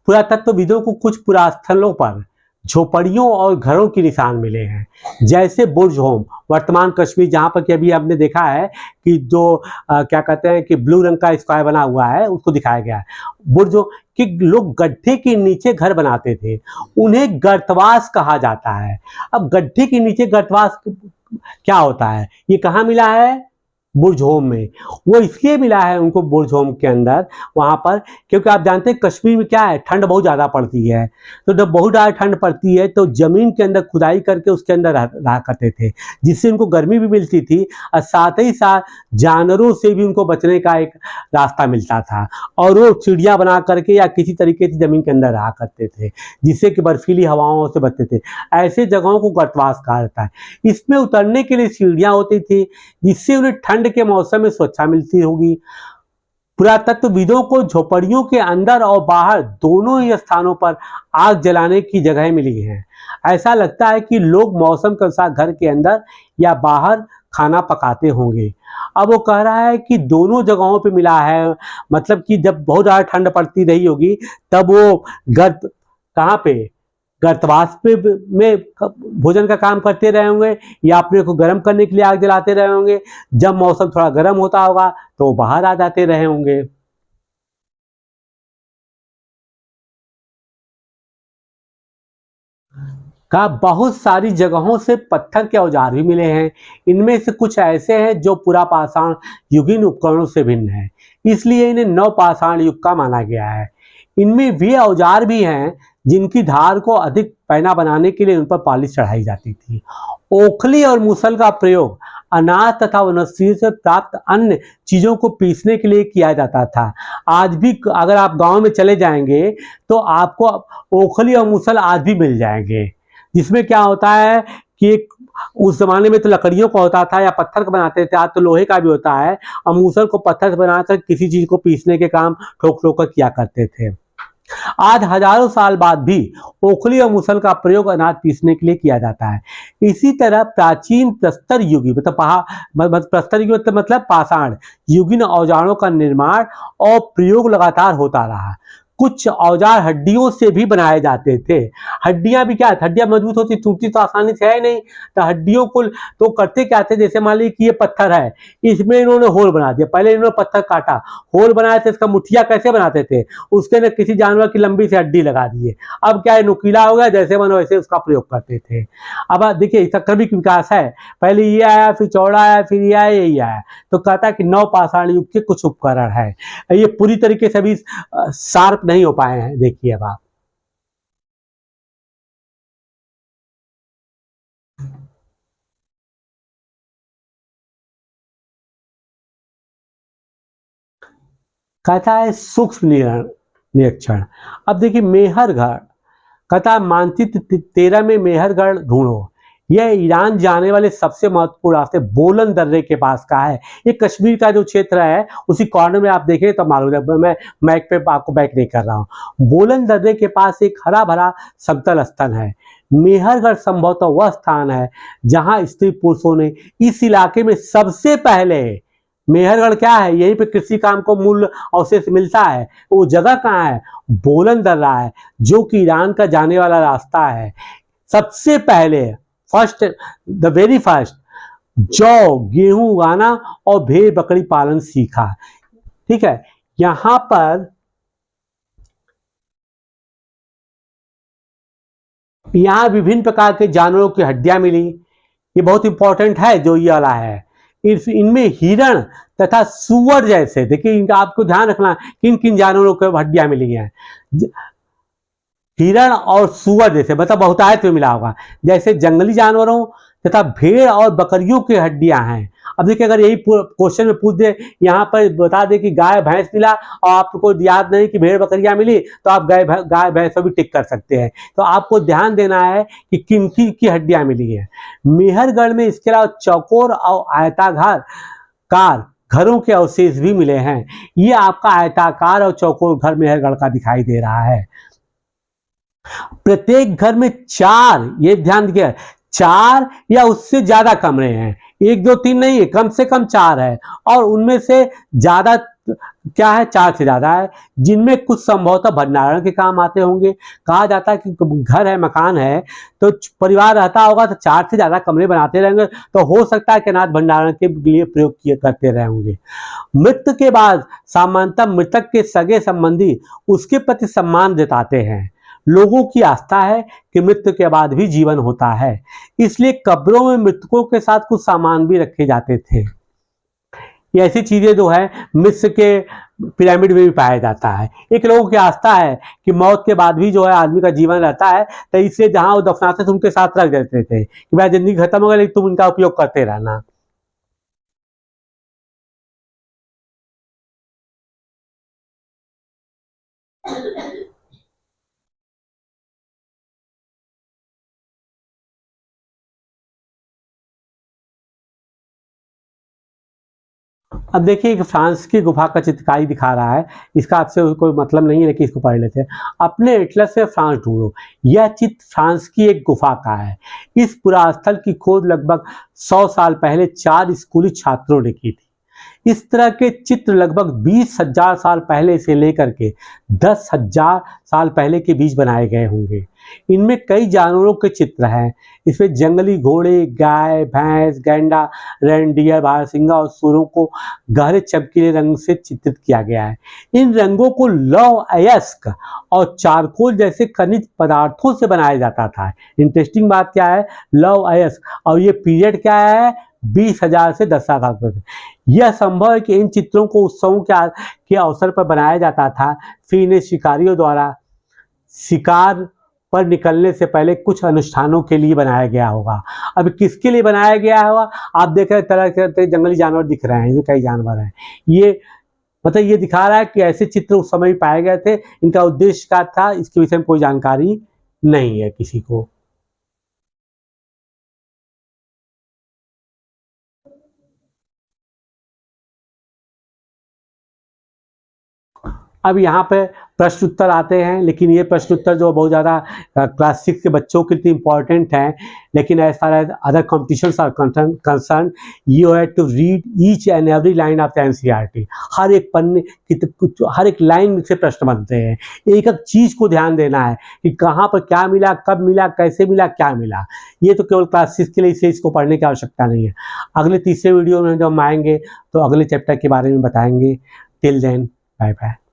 [SPEAKER 1] पुरातत्वविदों को कुछ पुरास्थलों पर झोपड़ियों और घरों के निशान मिले हैं, जैसे बुर्ज होम वर्तमान कश्मीर, जहाँ पर कि अभी हमने देखा है कि जो क्या कहते हैं कि ब्लू रंग का स्क्वायर बना हुआ है उसको दिखाया गया है। बुर्जों कि लोग गड्ढे के नीचे घर बनाते थे, उन्हें गर्तवास कहा जाता है। अब गड्ढे के नीचे गर्तवास क्या होता है, ये कहाँ मिला है, बुर्ज होम में। वो इसलिए मिला है उनको बुर्ज होम के अंदर, वहाँ पर, क्योंकि आप जानते हैं कश्मीर में क्या है, ठंड बहुत ज़्यादा पड़ती है। तो जब बहुत ज़्यादा ठंड पड़ती है तो ज़मीन के अंदर खुदाई करके उसके अंदर रहा करते थे, जिससे उनको गर्मी भी मिलती थी और साथ ही साथ जानवरों से भी उनको बचने का एक रास्ता मिलता था। और वो चिड़िया बना करके या किसी तरीके से ज़मीन के अंदर रहा करते थे, जिससे कि बर्फीली हवाओं से बचते थे। ऐसे जगहों को गर्तवास कहा जाता है। इसमें उतरने के लिए सीढ़ियाँ होती थी, जिससे उन्हें ठंड के मौसम में सुरक्षा मिलती होगी। पुरातत्वविदों को झोपड़ियों के अंदर और बाहर दोनों ही स्थानों पर आग जलाने की जगह मिली है। ऐसा लगता है कि लोग मौसम के अनुसार घर के अंदर या बाहर खाना पकाते होंगे। अब वो कह रहा है कि दोनों जगहों पे मिला है, मतलब कि जब बहुत ज़्यादा ठंड पड़ती रही होगी तब वो गर्त कहाँ पे, गर्तवास पे में भोजन का काम करते रहे होंगे, या अपने को गर्म करने के लिए आग जलाते रहे होंगे। जब मौसम थोड़ा गर्म होता होगा तो बाहर आ जाते रहे होंगे। का बहुत सारी जगहों से पत्थर के औजार भी मिले हैं। इनमें से कुछ ऐसे हैं जो पुरापाषाण युगीन उपकरणों से भिन्न है, इसलिए इन्हें नवपाषाण युग का माना गया है। इनमें वे औजार भी हैं जिनकी धार को अधिक पैना बनाने के लिए उन पर पॉलिश चढ़ाई जाती थी। ओखली और मूसल का प्रयोग अनाज तथा वनस्पतियों से प्राप्त अन्य चीजों को पीसने के लिए किया जाता था। आज भी अगर आप गांव में चले जाएंगे तो आपको ओखली और मूसल आज भी मिल जाएंगे, जिसमें क्या होता है कि एक उस जमाने में तो लकड़ियों का होता था या पत्थर का बनाते थे, आज तो लोहे का भी होता है, और मूसल को पत्थर से बनाकर किसी चीज को पीसने के काम ठोक ठोक कर किया करते थे। आज हजारों साल बाद भी ओखली और मूसल का प्रयोग अनाज पीसने के लिए किया जाता है। इसी तरह प्राचीन प्रस्तर युगी प्रस्तर युग मतलब पाषाण युगीन औजारों का निर्माण और प्रयोग लगातार होता रहा। कुछ औजार हड्डियों से भी बनाए जाते थे। हड्डियां भी क्या है, हड्डियां मजबूत होती, टूटती तो आसानी से है नहीं, तो हड्डियों को तो करते क्या थे, जैसे मान लीजिए कि ये पत्थर है, इसमें इन्होंने होल बना दिया, पहले इन्होंने पत्थर काटा, होल बनाए थे, इसका मुठिया कैसे बनाते थे, उसके अंदर किसी जानवर की लंबी सी हड्डी लगा दिए, अब क्या है, नुकीला हो गया, जैसे बनो वैसे उसका प्रयोग करते थे। अब देखिए इसका क्रमिक विकास है, पहले ये आया, फिर चौड़ा आया, फिर ये आया, यही आया, तो कहता है कि नवपाषाण युग के कुछ उपकरण है, ये पूरी तरीके से अभी शार्प नहीं हो पाए हैं। देखिए अब आप कहता है सूक्ष्म निरीक्षण। अब देखिए मेहरगढ़, कहता है मानचित्र 13 में मेहरगढ़ ढूंढो, यह ईरान जाने वाले सबसे महत्वपूर्ण रास्ते बोलन दर्रे के पास का है। ये कश्मीर का जो क्षेत्र है उसी कॉर्नर में आप देखें तो मालूम है, मैं मैप पे आपको बैक नहीं कर रहा हूँ। बोलन दर्रे के पास एक हरा भरा समतल स्थल है। मेहरगढ़ संभवतः वह स्थान है जहां स्त्री पुरुषों ने इस इलाके में सबसे पहले, मेहरगढ़ क्या है, यहीं पे कृषि काम को मूल अवशेष मिलता है, वो जगह कहाँ है, बोलन दर्रा है, जो कि ईरान का जाने वाला रास्ता है। सबसे पहले फर्स्ट, द वेरी फर्स्ट, जौ गेहूं उगाना और भेड़ बकरी पालन सीखा। ठीक है, यहां पर यहां विभिन्न प्रकार के जानवरों की हड्डियां मिली, ये बहुत इंपॉर्टेंट है जो ये वाला है। इनमें हिरण तथा सुअर जैसे, देखिए इनका आपको ध्यान रखना किन किन जानवरों को हड्डियां मिली हैं। हिरण और सुअर जैसे, मतलब बहुतायत में मिला होगा, जैसे जंगली जानवरों तथा भेड़ और बकरियों की हड्डियां हैं। अब देखिए अगर यही क्वेश्चन में पूछ दे, यहाँ पर बता दे कि गाय भैंस मिला और आपको याद नहीं कि भेड़ बकरियां मिली, तो आप गाय भैंस भी टिक कर सकते हैं। तो आपको ध्यान देना है कि किन की हड्डियां मिली है। मेहरगढ़ में इसके अलावा चौकोर और आयताकार कार घरों के अवशेष भी मिले हैं। ये आपका आयताकार और चौकोर घर मेहरगढ़ का दिखाई दे रहा है। प्रत्येक घर में 4, ये ध्यान दिया, 4 या उससे ज्यादा कमरे हैं, 1 2 3 नहीं है, कम से कम 4 है, और उनमें से ज्यादा क्या है, 4 से ज्यादा है, जिनमें कुछ संभवतः भंडारण के काम आते होंगे। कहा जाता है कि घर है, मकान है, तो परिवार रहता होगा तो 4 से ज्यादा कमरे बनाते रहेंगे, तो हो सकता है कि अनाज भंडारण के लिए प्रयोग किए करते रहे होंगे। मृत्यु के बाद सामान्यतः मृतक के सगे संबंधी उसके प्रति सम्मान जताते हैं। लोगों की आस्था है कि मृत्यु के बाद भी जीवन होता है, इसलिए कब्रों में मृतकों के साथ कुछ सामान भी रखे जाते थे। ये ऐसी चीजें जो है मिस्र के पिरामिड में भी पाया जाता है। एक लोगों की आस्था है कि मौत के बाद भी जो है आदमी का जीवन रहता है, तो इसलिए जहां वो दफनाते थे उनके साथ रख देते थे कि भाई जिंदगी खत्म हो गई लेकिन तुम इनका उपयोग करते रहना। अब देखिए फ्रांस की गुफा का चित्रकारी दिखा रहा है, इसका आपसे कोई मतलब नहीं है लेकिन इसको पढ़ लेते हैं। अपने एटलस से फ्रांस ढूंढो, यह चित्र फ्रांस की एक गुफा का है। इस पुरास्थल की खोज लगभग 100 साल पहले 4 स्कूली छात्रों ने की थी। इस तरह के चित्र लगभग 20,000 साल पहले से लेकर के 10,000 साल पहले के बीच बनाए गए होंगे। इनमें कई जानवरों के चित्र हैं। इसमें जंगली घोड़े, गाय, भैंस, गैंडा, रेंडियर, बारहसिंगा और सूरों को गहरे चमकीले रंग से चित्रित किया गया है। इन रंगों को लौह अयस्क और चारकोल जैसे खनिज पदार्थों से बनाया जाता था। इंटरेस्टिंग बात क्या है, लौह अयस्क, और ये पीरियड क्या है, 20,000 से 10,000। यह संभव है कि इन चित्रों को उत्सवों के अवसर पर बनाया जाता था, फिर इन्हें शिकारियों द्वारा शिकार पर निकलने से पहले कुछ अनुष्ठानों के लिए बनाया गया होगा। अब किसके लिए बनाया गया होगा, आप देख रहे तरह के जंगली जानवर दिख रहे हैं, जो कई जानवर हैं, ये मतलब ये दिखा रहा है कि ऐसे चित्र उस समय पाए गए थे। इनका उद्देश्य क्या था इसके विषय में कोई जानकारी नहीं है किसी को। अब यहाँ पे प्रश्न उत्तर आते हैं, लेकिन ये प्रश्न उत्तर जो बहुत ज़्यादा क्लास 6 के बच्चों के लिए इम्पॉर्टेंट हैं, लेकिन as far as other competitions are concerned, you have to read each and every line of the NCERT. हर एक पन्ने हर एक लाइन से प्रश्न बनते हैं, एक एक चीज़ को ध्यान देना है कि कहाँ पर क्या मिला, कब मिला, कैसे मिला, क्या मिला। ये तो केवल क्लास 6 के लिए इसे इसको पढ़ने की आवश्यकता नहीं है। अगले तीसरे वीडियो में जब हम आएंगे तो अगले चैप्टर के बारे में बताएंगे। Till then bye bye.